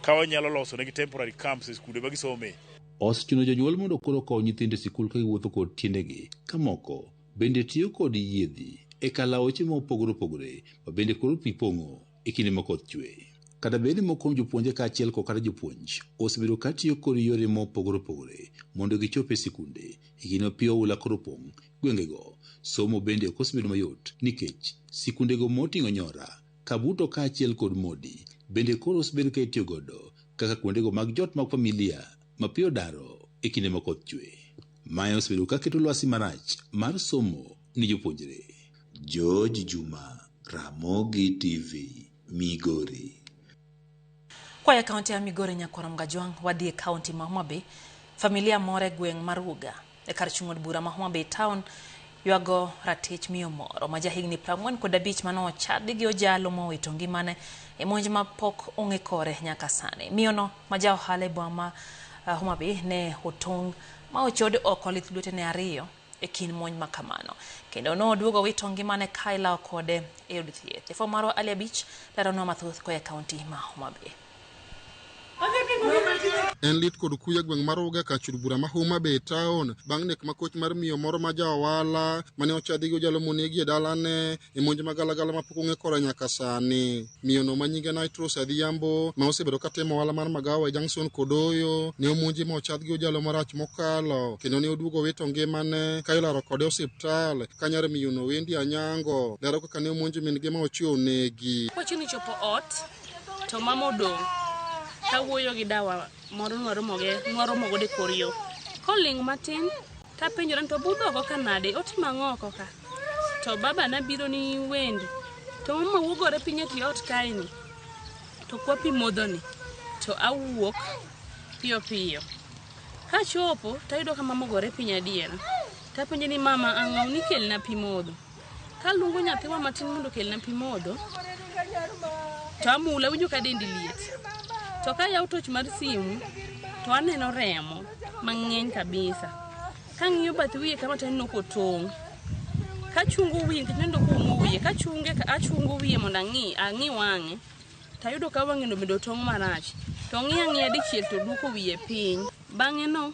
Ka wanyalo loso negi temporary camps e skunde ma gisome. Osechuno jonyuol mondo koro kow nyithindo e sikul ka giwuotho kod tiendegi ka moko bende tiyo kod yiedhi e kalaoche ma opogore opogore ma bende koro pi pong'o e kinde ma koth chwe. Kata bende moko jopuonje kaachiel kod jopuonj osebedo ka tiyo kod yore ma opogore opogore mondo gichop e sikunde e kinde ma piyo ula koro pong' gwengego. Somo bende ok osebedo mayot nikech sikundego moting'o Nyora, Kabuto kaachiel kod Modi bende koro osebedo ka itiyo godo kaka kuondego mag jot mag familia ma piyo daro e kinde ma koth chwe. Mae osebedo ka keto lwasi marach mar somo ni jopuonjre. George Juma, Ramogi TV, Migori. Kwaya kaunti ya Migori Nyakwara Mgajwang wadhi e kaunti ma Homa Bay. Familia more gweng' mar Ruga e kar chung' od bura ma Homa Bay town ywago ratich miyo moro ma jahigni 45 mano ochadi gi ojalo mowito ngimane e monj ma pok ong'e kore nyaka sani. Miyono ma ja ohala e boma Homa Bay ne otong' ma ochod oko lith lwetene ariyo e kin monj ma kamano. Kendo no oduogo wito ngimane ka ilawo kode e od thieth. Efo marwa Ali Abich leronwa mathoth koa e kaunti ma Homa Bay. En lit kod kuya gweng' mar Ruga ka chud bura ma Homa Bay town bang' nek makoch mar miyo moro ma ja ohala mane ochadhi gi ojalo monegi e dalane e monj magalagala ma pok ong'e kora nyaka sani. Miyo no ma nyinge Nitros Adhiambo ma osebedo ka timo ohala mar magawa e Junction Kodoyo ne omonji ma ochadh gi ojalo marach mokalo kendo ne oduogo wito ngimane ka ilaro kode osiptal ka nyar miyo no Wendi Anyango lero kaka ne omonji min gi ma ochiewo negi. Kochini chopo ot to mama odong' kawuoyo gi dawa moro nwaromo godo e kor yo. Koling' matin tapenjora to budhogo kanade otimo ang'o oko ka. To baba nabiro ni Wendi to mama wuogore piny e tie ot kaeni to kwa pi modhoni to awuok piyo piyo. Kachopo tayudo ka mama ogore piny adiera. Tapenje ni mama ang'o ni kelna pi modho. Kaluongo nyathiwa matin mondo kelna pi modho to amula winjo ka dendi liet. To ka yaw toch mar simu to aneno remo mang'eny kabisa. Kang'iyo bath wiye kama to aneno kotong'. Kachungo wiye nendo kuomo wiye, achungo wiye mondo ang'i wang'e. Tayudo ka wang'e no bedo tong' marach. To ng'iya dichiel to duoko wiye piny. Bang'e no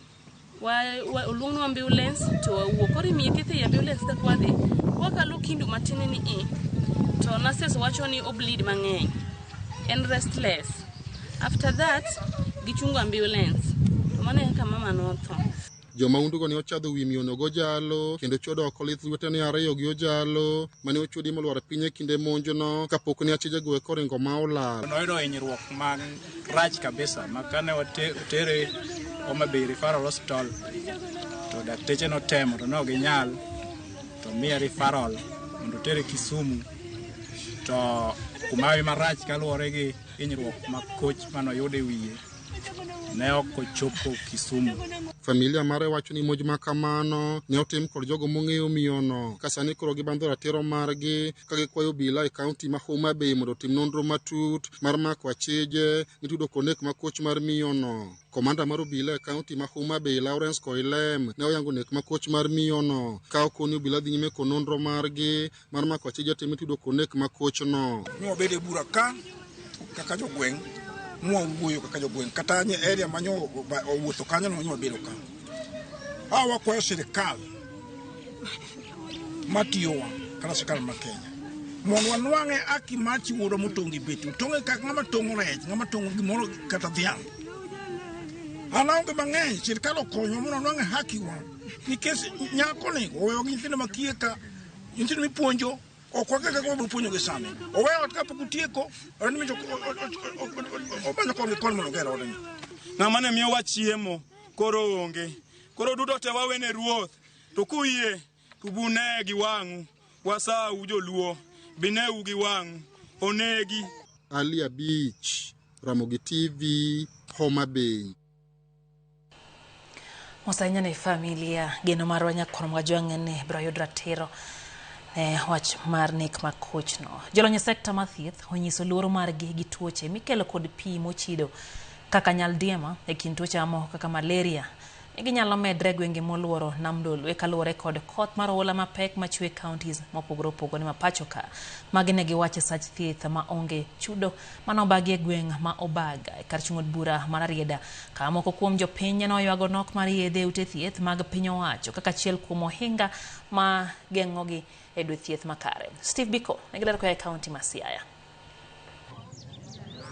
oluongno ambulance to wuok koro imiye thieth e ambulance ka kwadhi. Wakalo kindu matin ni to nurses wacho ni obleed mang'eny. En restless. After that gichungo ambulance. To mano e kaka mama notho. Jomaundugo ne ochadho wi miyonogo jalo kendo chodo oko lith lwetene ariyo gi ojalo mane ochudi molwar piny e kinde monjono kapok ne achije goe koringo ma olal. Noyudo hinyruok man rach kabisa ma kane otere Homa Bay Referral Hospital to dakteche notemo to ne ok ginyal to miye referral mondo otere Kisumu to kumawi marach kaluwore gi hinyruok ma koch manoyudo e wiye ne ok ochopo Kisumu. Familia mare wacho ni moj makamano ne otim kod jogo mong'eyo miyono ka sani koro gibandho ratiro margi ka gikwayo obila e kaunti ma Homa Bay mondo otim nonro matut mar mako achije nitudo konek ma koch mar miyono. Komanda mar obila e kaunti ma Homa Bay Lawrence Koilem ne oyango nek ma koch mar miyono ka okoni obila dhi nyime ko nonro margi mar mako achije tim nitudo konek ma kochno. Ne obede bura ka kaka jogweng' mwawuoyo kaka jogweng' kata nye area manyo owuotho kanyo no nyo bedo ka. Hawa kwa serikal matiyowa kata serikal ma Kenya mondo wanwang'e aki machi wuoro motongi betu tonge kaka ng'ama tongo rech ng'ama tongo gimoro kata dhiang'. Anaonge mang'eny serikal okonyo mondo wanwang'e haki wa nikech nyako ni oweyo nyithindo makie ka nyithindo mipuonjo okwa kaka ko puonjo gi sani oweyo ka pok utieko rani mijo obanyo kon mondo gero odni ng'ama ne miyo wachiemo koro onge koro duto te wawene ruoth to kuyie tubune gi wang'u wasau joluo bineu gi wang'u onegi. Alia Beach, Ramogi TV, Homa Bay. Mosanya ne familia geno marwa nyakoro mwajwang'ene bro yud ratiro wach mar nek ma kochno. Jolony sekta mar thieth onyiso luoro margi gi tuoche mikelo kod pi mochido kaka nyaldiema e kind tuoche mamoko kaka malaria ginyalo medre gwenge moluoro nam Lolwe kaluwore kod koth mar oula mapek machwe counties mopogore opogore ma pacho ka. Magi ne giwacho sach thieth ma onge chudo manobagi e gweng' ma Obaga e kar chung'od bura mar Rieda ka moko kuom jopiny noywago nok mar yedhe ute thieth mag piny owacho kaka achiel kuom ohinga ma geng'ogi e dwe thieth makare. Steve Biko negilero kwa kaunti ma Siaya.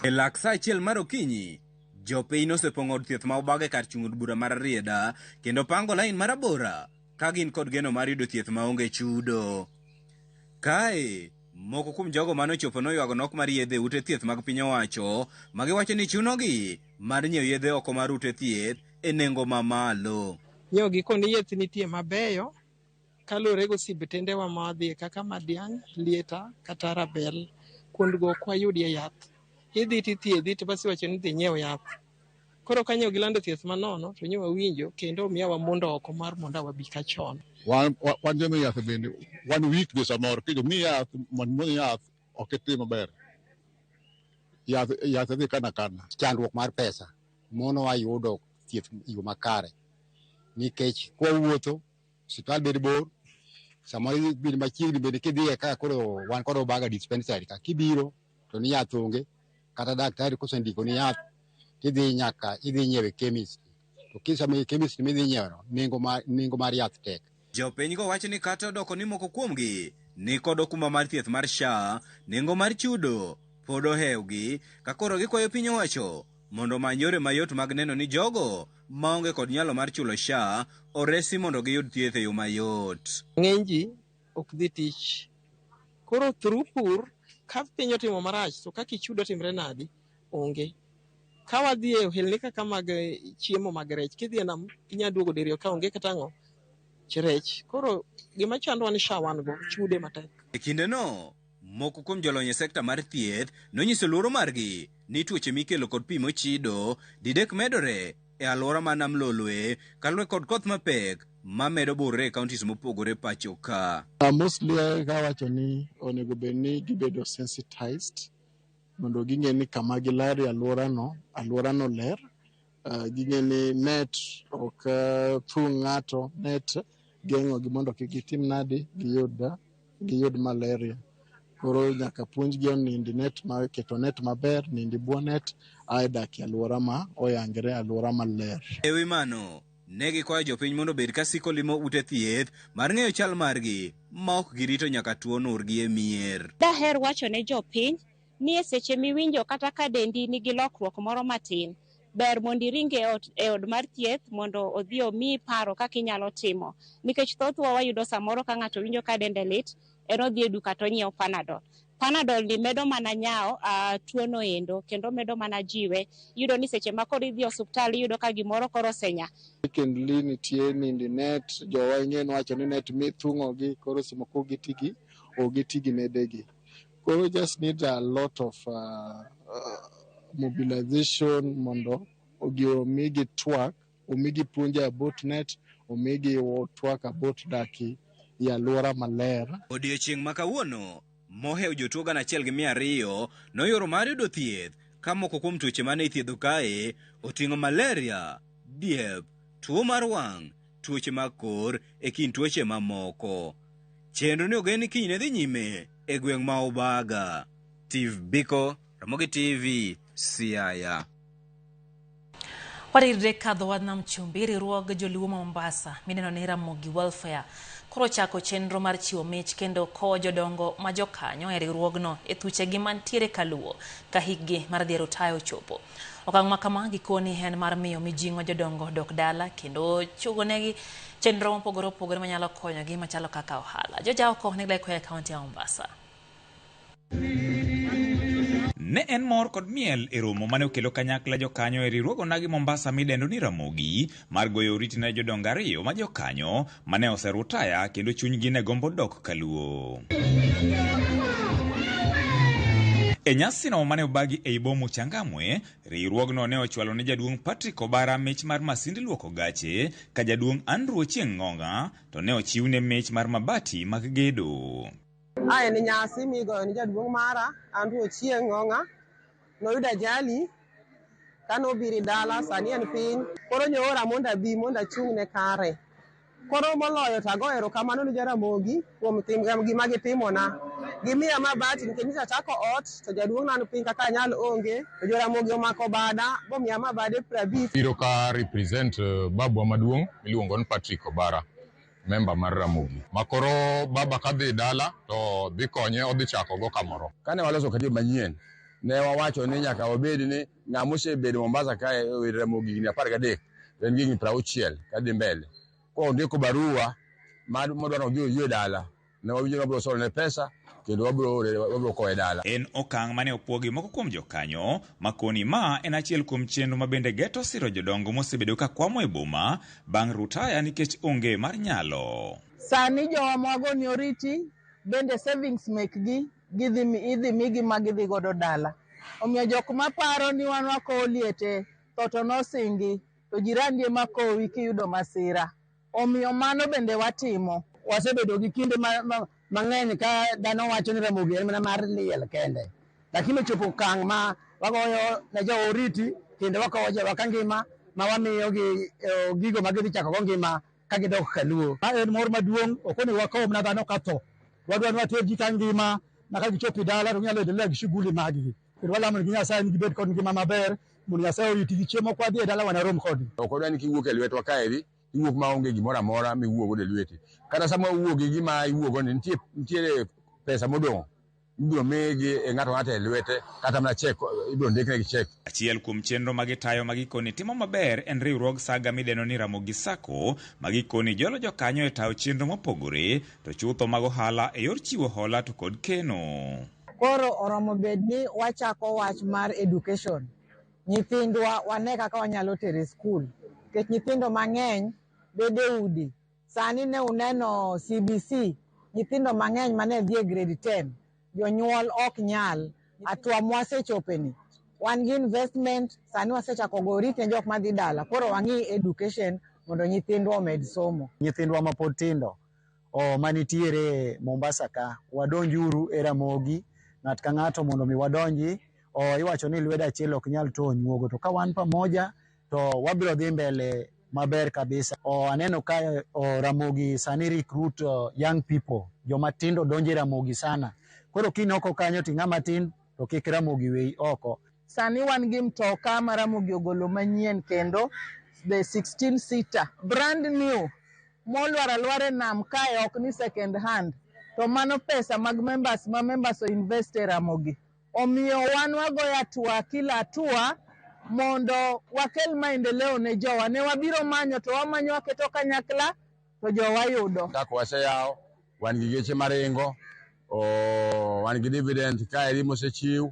E lak sa achiel mar okinyi jopiny nosepong'o od thieth ma Obaga kar chung'od bura mar Rieda kendo pango lain marabora ka gin kod geno mar yudo thieth maonge chudo. Kae moko kuom jogo manochopo noywago nok mar yedhe ute thieth mag piny owacho magiwacho ni chunogi mar nyiewo yedhe oko mar ute thieth e nengo mamalo. Nyiewo giko ni yeth nitie mabeyo kaluwore gi osiptendewa ma wadhi kaka Madiang', Lieta kata Rabel kuondgo ok wayudie yath. Idhi tithiedhi to basi wacho ni dhi nyiewo yath. Koro ka nyiewo gilando thieth manono to nyo wawinjo kendo miyawa mondo oko mar mondo wabi ka chon. Wan jome yath bende 1 week be samoro kijo mi yath mon yath ok tim maber. Yath dhi kana. Chandruok mar pesa mono wayudo thieth yo makare. Nikech kwa wuotho hospital bed bor samoro bin machiegni bende kidhiye ka koro wan kod Obaga dispensary ka kibiro to ni yath onge kata daktari kosendiko ni yath tidhi nyaka idhi nyiewe chemist to kisame chemist midhi nyiewo nengo mar yath tek. Jopiny go wacho ni kata odoko ni moko kuomgi ni kod okuma mar thieth mar SHA nengo mar chudo pod ohewgi ka koro gikwayo piny owacho mondo many yore mayot mag neno ni jogo maonge kod nyalo mar chulo SHA oresi mondo giyud thieth e yo mayot. Ng'eny ji ok dhi tich. Koro through pur ka piny otimo marach to kaka ichudo timre nadi onge. Ka wadhi e ohelni kaka mag chiemo mag rech kidhi nam inya duogo diriyo ka onge kata ang'o rech. Koro gima chandwa ni SHA wan go chude matek. E kinde no moko kuom jolony e sekta mar thieth nonyiso luoro margi ni tuoche mikelo kod pi mochido didek medore e alwora ma nam Lolwe kaluwore kod koth mapek mamedo burre e counties mopogore pacho ka. Mostly ka wacho ni onego bed ni gibedo sensitized mondo ging'e ni kama gilare alworano ler ging'eni net ok thung' ng'ato, net geng'o gi mondo kik gitim nadi giyud malaria. Koro nyaka puonjgi onindi keto net maber, nindi buo net, ae dak e alwora ma oyangre, alwora maler. E wi mano, ne gikwayo jopiny mondo obed ka siko limo ute thieth mar ng'eyo chal margi ma ok girito nyaka tuo nurgi e mier. Daher wacho ne jopiny ni e seche miwinjo kata ka dendi nigi lokruok moro matin, ber mondo iring e od mar thieth mondo odhi omiyi paro kaka inyalo timo. Nikech thothwa wayudo samoro ka ng'ato winjo ka dende lit, en odhi e duka to onyiewo Panadol. Panadol ni medo mana nyawo tuono endo, kendo medo mana jiwe. Yudo ni seche ma koro idhi osuptal iyudo ka gimoro koro osenya. Kendly nitie nindi net, jowa ing'en wacho ni net mithung'o gi, koro simoko gitigi nedegi. Koro just need a lot of mobilization mondo omigi twak, omigi puonj about net, omigi twak about daki e alwora maler. Odiechieng' ma kawuono, mohew jotuo 1,200 noyoro mar yudo thieth ka moko kuom tuoche mane ithiedho kae oting'o malaria, diep, tuo mar wang', tuoche mag kor e kind tuoche mamoko. Chenro ni ogen ni kinyne dhi nyime e gweng' ma Obaga. Steve Biko, Ramogi TV, Siaya. Warirre kadho wadnam chumbi riwruog joluo ma Mombasa mineno ni Ramogi Welfare koro chako chenro mar chiwo mich kendo kowo jodongo ma jokanyo e riwruogno e thuchegi mantiere kaluwo ka higgi mar dhiero tayo chopo. Okang' ma kama gikoni en mar miyo mijing'o jodongo dok dala kendo chugonegi chenro mopogore opogore manyalo konyogi machalo kaka ohala. Joja oko ne gleko e kaunti ya Mombasa. Ne en mor kod miel e romo mane okelo kanyakla jokanyo e riwruogo nagi Mombasa midendo ni Ramogi mar goyo oriti ne jodongo ariyo ma jokanyo mane oserutaya kendo chunygi ne gombo dok kaluo. E nyasino mane obagi e Ibomu Changamwe, riwruogno ne ochwalo ne jaduong' Patrick Obara mich mar masind luoko gache, ka jaduong' Andrew Ochieng' Ng'ong'a to ne ochiwne mich mar mabati mag gedo. Aye ni nyasi migoyo ni jaduong' mara Andrew Ochieng' Ng'ong'a noyudo ajali kano biri dala sani en piny koro nyoora mondo abi mondo achung' ne kare. Koro moloyo tago erokamano ni Jaramogi kuom gima gitimona. Gimiya mabati nikech nichachako ot to jaduong' nan piny kaka anyal onge to Jaramogi omako bada bomiya mabade 50. Biro ka represent babwa maduong' miluongo ni Patrick Obara, member mar Ramogi. Makoro baba kadhi dala to dhi konye odhi chako go kamoro. Kane waloso katiba manyien ne wawacho ni nyaka wabed ni ng'ama osebedo Mombasa kae e Ramogi higni 13 en higni 60 kadhi mbele. Ko ndiko barua madwaro odhi oywe dala. Ne wawinjo ni wabiro solo ne pesa kendo wabiro kowe dala. En okang' mane opwogi moko kuom jokanyo makoni ma en achiel kuom chenro ma bende geto siro jodongo mosebedo ka kwamo e boma bang' rutaya nikech onge mar nyalo. Sani jowa mwagoni oriti bende savings mekgi idhi migi magidhi godo dala. Omiyo jok maparo ni wan wakowo liete to nosingi to jirani ema kowi kiyudo masira. Omiyo mano bende watimo. Wasebedo gi kinde mang'eny ka dhano wacho ni Ramogi en mana mar liel kende. Lakini chopo okang' ma wagoyo ne jo oriti kendo wakowo jowa ka ngima ma wamiyo gi gigo ma gidhi chako go ngima ka gidok kaluo. Ma en mor maduong' ok onego wakow mana dhano ka tho. Wadwa ni water ji ka ngima ma ka gichopo dala to ginyalo endelea gi shughuli maggi. Kendo walamo ni Nyasaye ni gibed kod ngima maber mondo Nyasaye oriti gi chiemo kwa dhi e dala wanarom kodgi. Ok odwa ni kiwuok e lwetwa kaeri iwuok maonge gimoro amora miwuogo e lweti. Kata sama wuok gi gima iwuogo ni nitiere pesa modong' ibiro migi e ng'ato e lwete kata mana chek ibiro ndikne gi chek. Achiel kuom chenro magitayo magikoni timo maber en riwruog saga midendo ni Ramogi Sacco magikoni jolo jokanyo e tayo chenro mopogore to chutho mag ohala e yor chiwo hola to kod keno. Koro oromo bedni wachako wach mar education. Nyithindwa wane kaka wanyalo tere skul. Nikech nyithindo mang'eny bede udi. Sani ne uneno CBC, nyithindo mang'eny mane dhi e grade 10. Jonyuol ok nyal. Atua mwasechopeni. Wan gi investment, sani wasechako go oriti ne jok madhi dala. Koro wang'i education mondo nyithindwa omed somo. Nyithindwa mapod tindo manitiere Mombasa ka wadonjuru e Ramogi, ng'at ka ng'ato mondo mi wadonji. Iwacho ni lwedo achiel ok nyal tony muogo, to ka wan pamoja to wabiro dhi mbele maber kabisa. Aneno ka Ramogi sani recruit young people, joma tindo donje Ramogi sana. Koro kinoko kanyo ting'ama tin to kik Ramogi wei oko. Sani wan gi mtoka ma Ramogi ogolo manyien kendo the 16 seater brand new molwar alware nam kae, ok ni second hand. To mano pesa mag members ma members o invest e Ramogi. Omiyo wan wagoyo atua kila atua mondo wakel maendeleo ne jowa. Ne wabiro manyo to wamanyo waketo kanyakla to jowa yudo. Kaka waseyao, wan gi geche maringo, wan gi dividend ka erimo sechiw.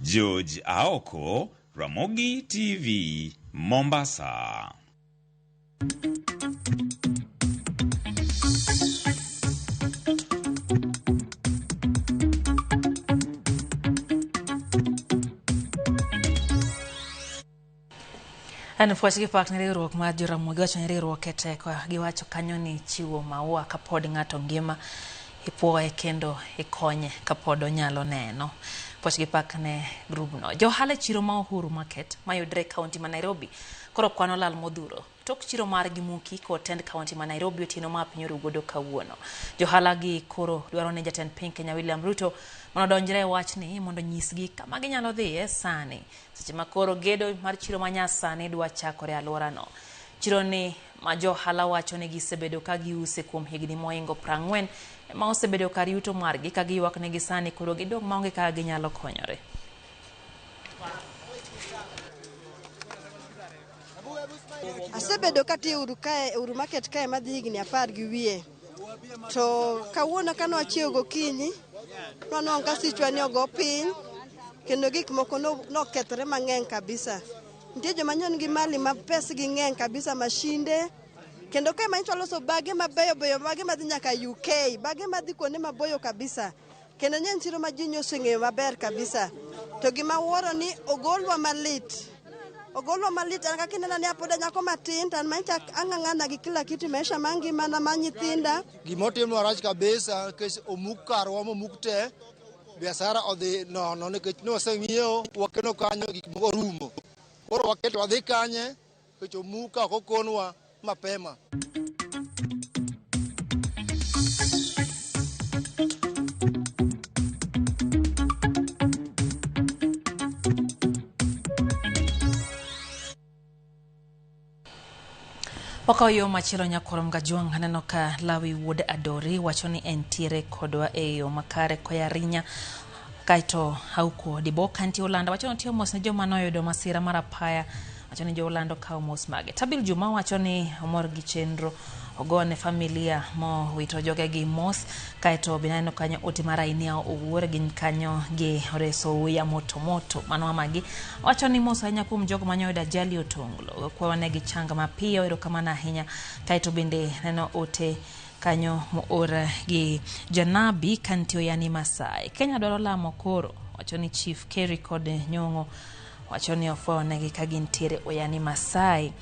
George Aoko, Ramogi TV, Mombasa. Fuachi pak ni riwruok mar Jaramogi wacho ni riwruok e teko giwacho kanyo ni chiwo maua kapod ng'ato ngima ipuoye kendo ikonye kapod onyalo neno. Fuachi pak ne grubno. Johala chiro ma Uhuru Market mayudre kaunti ma Nairobi koro kwano lal modhuro. Tok chiro mar Gimuki ko tend kaunti ma Nairobi otieno ma piny orugodo kawuono. Johala gi koro dwaro ne jatend piny Kenya William Ruto mondo donjre wachni mondo nyisgi kama ginyalo dhiye sani. Seche ma koro gedo mar chiro ma nyasani dwa chakore alwora no. Chiro ni ma johala wacho ni gisebedo ka giuse kuom higni moingo 40 ma osebedo kar yuto margi ka giywak ne gisani koro gidong maonge ka ginyalo konyore. Asebedo kati Uhuru Market kae madhi higni 10 gi wiye. To kawuono kano achiew gokinyi nono ka sichwa ni ogo piny kendo gik moko no kethre mang'eny kabisa. Nitie joma nyon gi mali ma pes gi ng'eny kabisa, mashinde kendo kae manyo loso bage mabeyo beyo, bage madhi nyaka UK, bage madhi kuonde maboyo kabisa. Kendo nyen chiro ma ji nyoseng'eyo maber kabisa. To gima wuoro ni ogolwa malit. Ogolwa malit an kaka inena ni apoda nyako matin tan mancha ang'ang'ana gi kila kitu maisha mangi mana ma nyithinda. Gimotimno rach kabisa kes omuk karwa momuk te biashara odhi nono nikech noseng'iewo wakeno kanyo gik moko rumo. Koro waketo wadhi kanye kech omuka ok okonwa mapema. Wakayo machilo Nyakorom Gajwang' aneno ka Lawi wuod Adori wacho ni entiere kodwa e yo makare koya rinya kaito hauko dibo kanti Olanda wacho ni tiyo mos ne joma noyudo masira mar apaya wacho ni jo Olanda kawo mos mage. Tabil Juma wacho ni omor gi chenro ogone familia mo wito joge gi mos kaito binano kanyo ote marainia owuor gi kanyo gi reso ya moto mano magi wacho ni mos anya kuom jogo manyoda jali otonglo kwa wane gi changa mapiyo ero kama na hinya kaito bende neno ote kanyo muora gi Janabi kantio yani Masai. Kenya dwaro lamo koro wacho ni Chief Kerry kod Nyong'o wacho ni ofone gi kagintiere oyani Masai.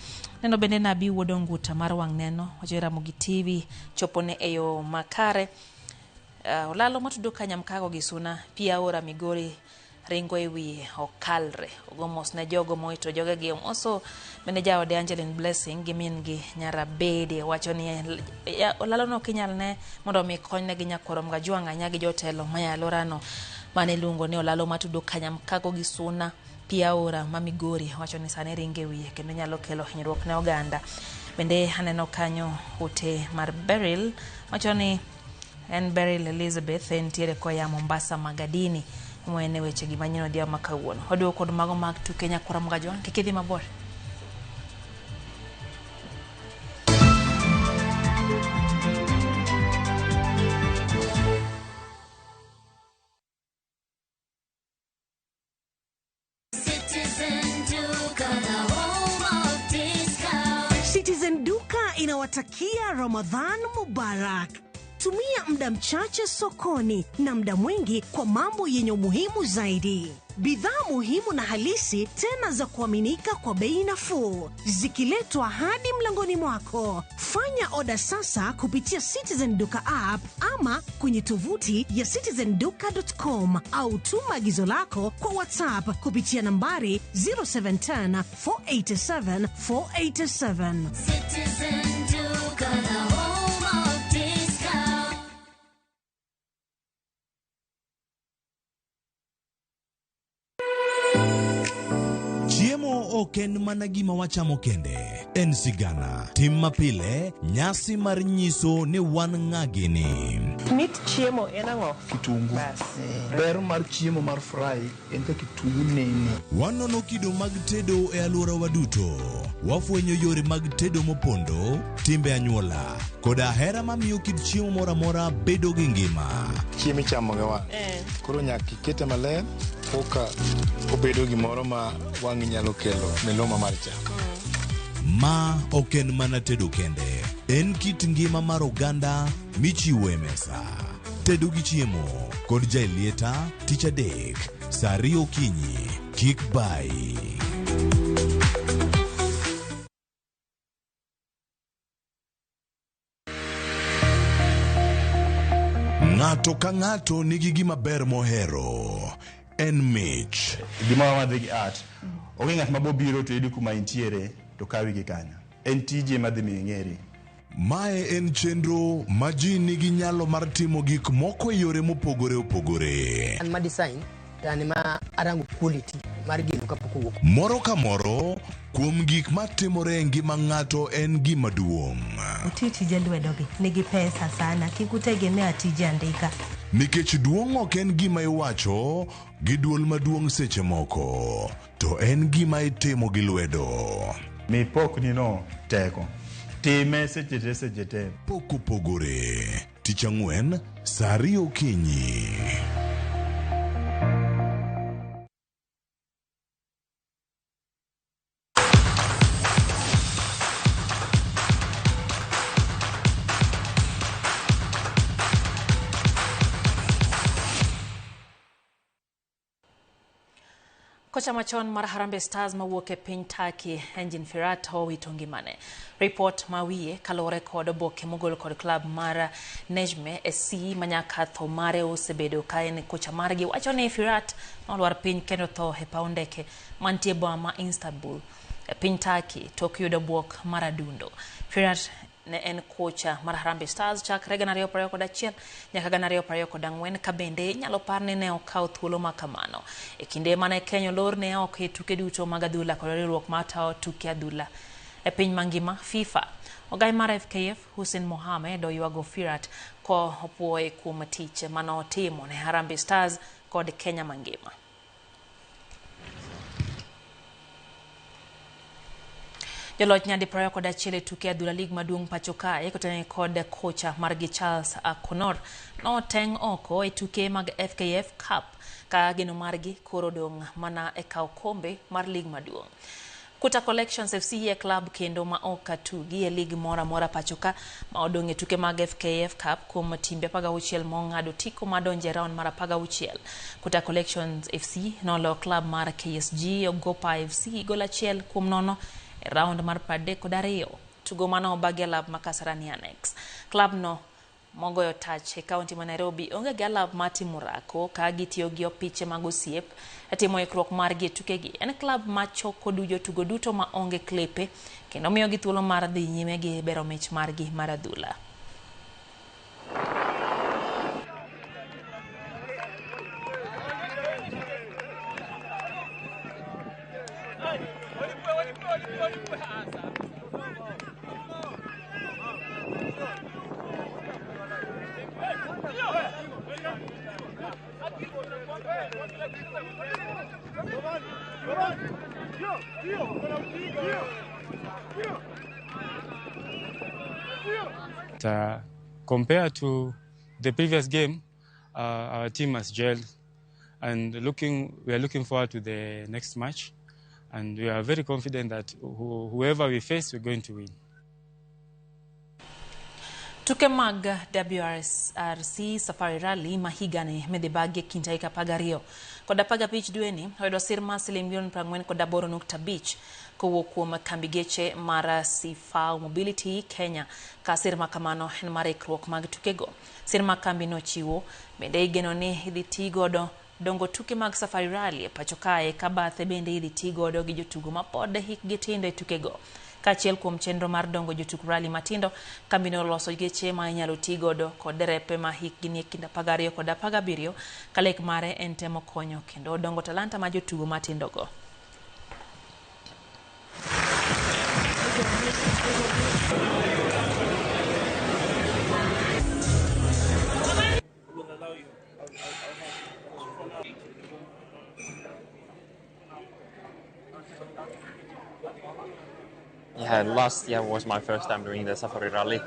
Neno bende Nabi wuod Nguta mar wang' neno wacho Ramogi TV chopone eyo makare. Olalo matudo kanyamkago gi Suna pia ora Migori ringo ewi okalre ogomos na jogo moito joge gi omoso meneja ode Angeline Blessing gi min gi Nyarabede wacho ni olalo no kinyal ne mondo mi konyne gi Nyakorom Gajwang' anya gi jotelo maya lorano mane lungo ne olalo matudo kanyamkago gi Suna pia ora ma Migori wacho ni sane ringe wiye kendo nyalo kelo hinyruok ne oganda. Bende aneno kanyo ote mar Beryl wacho ni en Beryl Elizabeth entiere koya Mombasa Magadini mwene weche gi manyino dia makawuono. Oduo kod mago mag tuke Nyakorom Gajwang' kikidhi mabor. Citizen Duka inawatakia Ramadhan Mubarak. Tumia muda mchache sokoni na muda mwingi kwa mambo yenye umuhimu zaidi. Bidhaa muhimu na halisi tena za kuaminika kwa bei nafuu, zikiletwa hadi mlangoni mwako. Fanya oda sasa kupitia Citizen Duka app ama kwenye tovuti ya citizenduka.com au tuma agizo lako kwa WhatsApp kupitia nambari 0710 487 487. Citizen Duka, the home of discount. Chiemo oken mana gima wachamo kende. En sigana. Tim mapile, nyasi mar nyiso ni wan ng'agini. Mit chiemo en ang'o? Kitungu. Ber mar chiemo mar fry en ka kitungu nene. Wanono kido mag tedo e alworawa duto. Wafwenyo yore mag tedo mopondo, timbe anyuola, koda hera mamiyo kit chiemo moro amora bedo gi ngima. Chiemo ichamo ga wang'. Koro nyaka ikete maler koka obedo gimoro ma wang' nyalo kelo miluma mar chamo. Ma oken mana tedo kende. En kit ngima mar oganda michiwo e mesa. Tedo gi chiemo kod jailieta tich adek saa 2 okinyi. Kik bai. Ng'ato ka ng'ato nigi gima ber mohero. En mich. Gima wamadhe gi art. Onge ng'at mabobiro to yudi kuma intiere to kawi gi kanyo. En tije madhi mi ng'eri. Mae en chenro ma ji nigi nyalo mar timo gik moko e yore mopogore opogore. An ma design, tani ma arango quality mar gino kapok owuok. Moro ka moro, kuom gik matimore e ngima ng'ato en gima duong'. Tije lwedogi nigi pesa sana, kikutegemea tije andika. Nikech duong' ok en gima iwacho gi duol maduong' seche moko, to en gima itimo gi lwedo. Mi pokni no teko. Time seche te. Pok opogore. Tich Ang'wen, saa 2 okinyi. Kocha machon mar Harambee Stars mawuok e piny Turkey, Engin Firat owito ngimane. Report mawiye kalore kod oboke mogol kod klab mar Nejme SC manyaka tho mare osebedo ka en kocha margi. Wacho ni Firat nolwar piny kendo tho e paw ndeke mantie boma ma Istanbul e piny Turkey tok yudo buok mar adundo. Firat ne en kocha mar Harambee Stars chakre 2021 nyaka 2024 ka bende nyalo par ni ne okawo thuolo ma kamano e kinde mane Kenya lor ne ok e tuke duto mag adhula kod riwruok mar tawo tuke adhula e piny mangima FIFA. Ogai mar FKF Hussein Mohamed oywago Firat ko opuoye kuom tich manotimo ne Harambee Stars kod Kenya mangima. Joloch nyadi 21 e tuke adhula lig maduong' pacho kae kotene kod kocha margi Charles Akonor no teng oko e tuke mag FKF Cup ka geno margi koro dong' mana e kaw kombe mar lig maduong'. Kuta Collections FC e club kendo ma oka tugi e lig mora mora pacho ka ma odong' e tuke mag FKF Cup kuom timbe 16 mong'ado tiko madonje round mar 16. Kuta Collections FC nolo club mar KSG Ogopa FC gol 1-0 e round mar 32 tugo mano Bagelab Makasarani Annex. Club no mogoyo touch e county ma Nairobi onge galab mati murako ka gitiyo gi opiche mag osiep e timo ikruok margi tukegi. En club ma choko dujo tugo duto ma onge klepe kendo miyo gi thuolo mar dhi nyime gi bero mich margi mar adhula. Compared to the previous game, our team has gelled, and we are looking forward to the next match, and we are very confident that whoever we face, we're going to win. Tuke mag WRC Safari Rally mahigani medibagi kintaika pagario. Koda paga beach dueni, hoido sirma silimbion prangwen koda boro nukta beach. Kuwo kuom kambigeche mara Sifau Mobility Kenya ka sirma kamano en mare krok mag tukego. Sirma kambi no chiwo bende igeno ni idhi tigodo dongo tuke mag Safari Rally pachokae kabathe bende idhi tigodo gi jotugo mapod hikgi tindo e tukego. Kachiel kuom chenro mar dongo jotuk rally matindo kambi no loso geche ma inyalo tigodo kod derepe ma hikgi ni kinda 12 kod 17 kalek mare en temo konyo kendo dongo talanta ma jotugo matindo go. Yeah, last year was my first time doing the Safari Rally.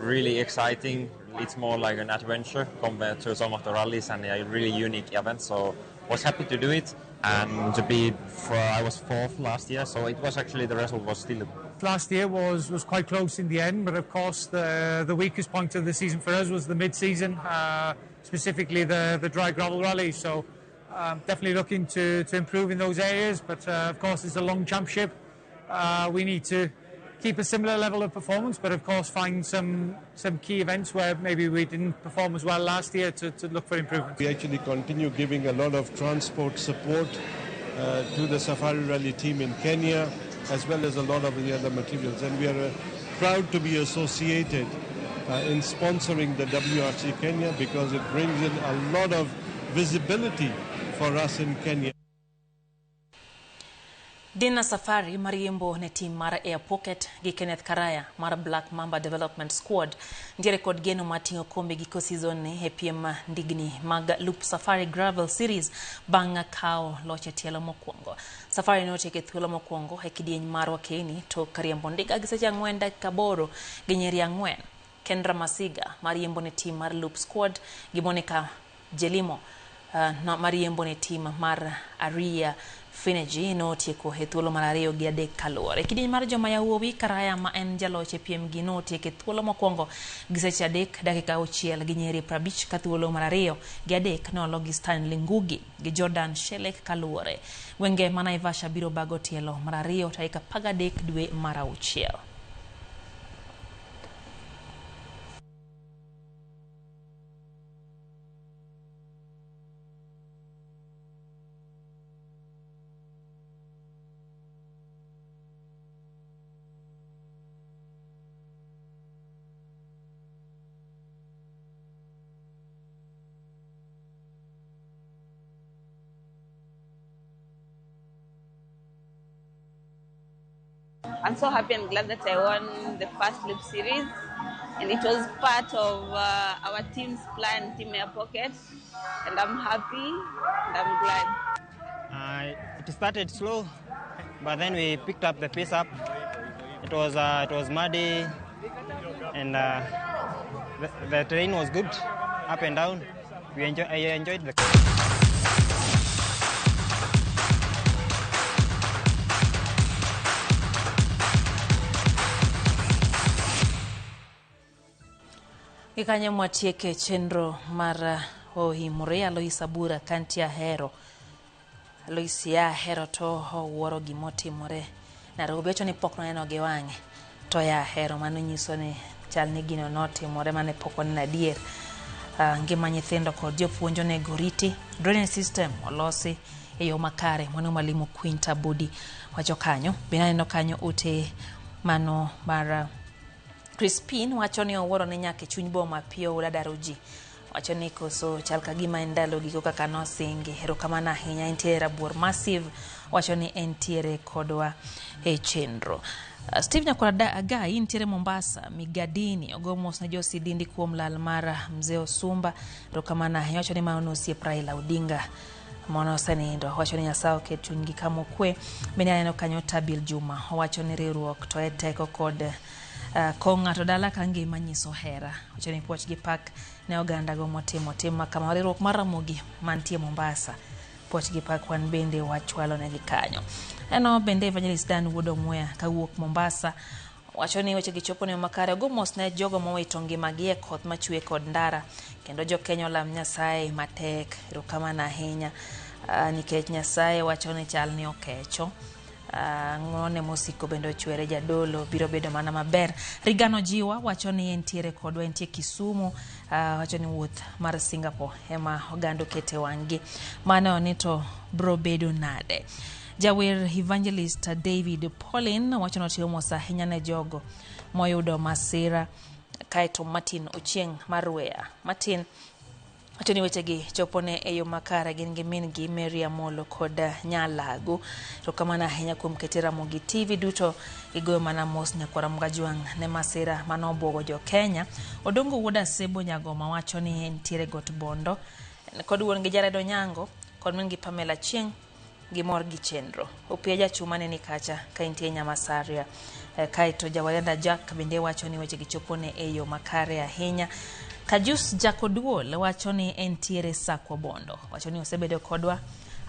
Really exciting. It's more like an adventure compared to some of the rallies and a really unique event. So was happy to do it and to be I was 4th last year. So it was actually the result was still. Last year was quite close in the end, but of course the weakest point of the season for us was the mid-season, specifically the dry gravel rally. So definitely looking to improve in those areas. But of course it's a long championship. We need to keep a similar level of performance, but of course find some key events where maybe we didn't perform as well last year to look for improvement. We actually continue giving a lot of transport support to the Safari Rally team in Kenya, as well as a lot of the other materials. And we are proud to be associated in sponsoring the WRC Kenya because it brings in a lot of visibility for us in Kenya. Dina Safari Mariembo ne team mara Air Pocket gi Kenneth Karaya mara Black Mamba Development Squad ndiye rekod geno matingo kombe giko season ne hepiem ndigni mag Loop Safari Gravel Series banga kao loche tielo mokwongo. Safari no teke thuolo mokwongo hekidieny marwa keni to Kariembo ndiga gisecha 4 dakika boro gi nyeri 4. Kendra Masiga Mariembo ne team mar Loop Squad gi Monica Jelimo na Mariembo ne team mar Aria Fineji no tieko thuolo mar 2 gi 3 kalore. Kidieny mar joma yawuowi Karaya ma en jaloche piem gi no tieko thuolo mokwongo gi seche 3 dakika 6 gi nyeri 50 ka thuolo mar 2 gi 3 no logi Stanley Ngugi gi Jordan Shelek kalore. Wenge mana Ivasha biro bago tielo mar 2 taika 13 dwe mar 6. I'm so happy and glad that I won the first Loop Series, and it was part of our team's plan, Team Air Pocket, and I'm happy and I'm glad. It started slow, but then we picked up the pace up. It was muddy, and the terrain was good, up and down. I enjoyed the. Ikanya mwatieke chenro mara ohimore Alois Abura kanti Ahero. Alois ya Ahero to wuoro gimotimore. Nairobi wacho ni pok neno gi wang'e. To ya Ahero mano nyiso ni chal ni gino notimore mane pok oneno adier. Ngima nyithindo kod jopuonjo ne goriti. Drainage system olosi e yo makare. Mano Mwalimu Quinta Budi wacho kanyo. Binaneno kanyo ute mano mara Crispin wacho ni owuoro ni nyake chuny boma pio uladaroji. Wacho ni koso chal kagima endalo giko kaka nosingi. Erokamano ahinya entiere Rabuor Massive. Wacho ni entiere kodwa e chenro. Steve Nyakwara Agai entiere Mombasa. Migadini ogomos na Josi Dindi kuom lal mara Mzee Osumba. Erokamano ahinya wacho ni maono osiep Raila Odinga. Mono sanindo wacho ni Nyasaye ket chunygi kama okwe. Bende aneno kanyo Tabil Juma wacho ni riwruok to eteko kod Konga to dala kangi manyiso hera. Wacho ni puoch gi pak ne oganda go motimo tim kama riwruok mar Ramogi mantie Mombasa. Puoch gi pak wan bende wachwalo ne gi kanyo. Eno bende Evangelist Dan Wuodo Mwea kawuok Mombasa wacho ni weche gichopo ne makare go mos ne jogo mowito ngimagi e koth machwe kod ndara kendo jo Kenya olam Nyasaye matek erokamano ahinya nikech Nyasaye wacho ni chal ni okecho ngone mosiko bendo chwere jadolo biro bedo mana maber. Rigano Jiwa wacho ni entiere kodwa entie Kisumu wacho ni wuoth mar Singapore ema ogando kete wangi mano onito bro bedo nade. Jawer Evangelist David Pauline wacho ni timo sahinya ne jogo moyudo masira kaito Martin Ochieng Marwea. Martin wacho ni wechegi chopone eyo makara gin gi min gi Mary Amolo kod Nyalago to kamana ahinya kuom ketera mogi TV duto igoyo mana mos nyakwara Mgajwang ne masira manobwogo jo Kenya. Odongo wuoda Sebo Nyagoma wacho ni entiere got bondo kod wuon gi Jared Onyango kod min gi Pamela Chieng gi mor gi chenro opieja chumane ni kacha ka intie Nyamasaria kaito Jawalenda Jack bende wacho ni wechegi chopone eyo makare ahinya. Kajus Jakoduol wacho ni entiere Sakwa Bondo wacho ni osebedo kodwa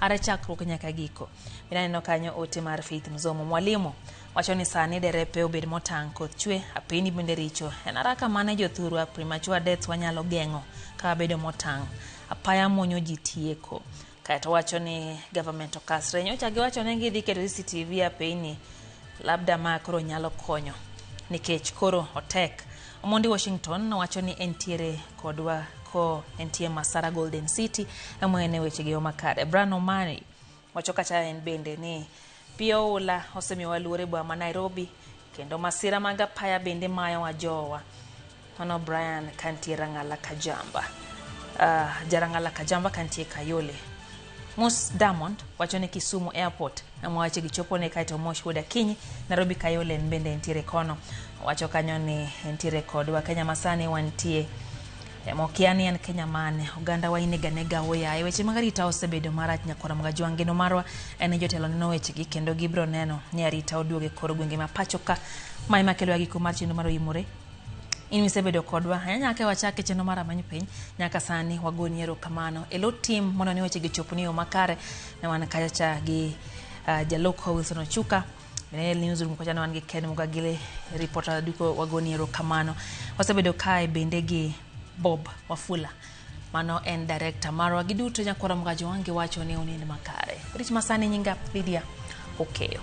are chakruok nyaka giko. Binaneno kanyo ote mar Faith Mzomo Mwalimu wacho ni sani derepe obed motang' koth chwe apini bende richo en araka mane jothurwa premature death wanyalo geng'o ka bedo motang' apaya monyo ji tieko. Kaito wacho ni government okasre nyocha giwacho ni gidhi keto CCTV apini labda ma koro nyalo konyo nikech koro otek. Omondi Washington wacho ni entiere kodwa ko entie Masara Golden City amwene wechegi makare. Brano Mari wacho kacha en bende ni pio ula osemiwa luore bwa ma Nairobi kendo masira maga paya bende mayo wa jowa. Ono Brian kantiera ngala Kajamba jarangala Kajamba kantie Kayole. Mus Diamond wacho ni Kisumu Airport amwache gichopo ne kaito Mosh Woda Kinyi Nairobi Kayole mbende entiere kono wacho kanyo ni entiere kodwa Kenya masani wantie mokiani en Kenya mane oganda wa inega nega oya weche magarita osebedo marach nyakwara Mgajwang geno marwa en jotelo neno weche gi kendo gibro neno ni arita oduoge koro gwenge mapacho ka mai makelo agi kumar chino maro imore in misebedo kodwa nyaka wachake cheno mara manyo piny nyaka sani wagoni erokamano elo team mono ni weche gichopni o makare na wan kacha gi Jaloko Wilson Ochuka newsroom kwa jana wangi Ken Mugagile reporter duko wagoni erokamano wasebedo kae bende gi Bob Wafula mano en director marwa giduto nyakwara Mgajwang wacho ni unini makare rich masani nyinga Lydia Okeo.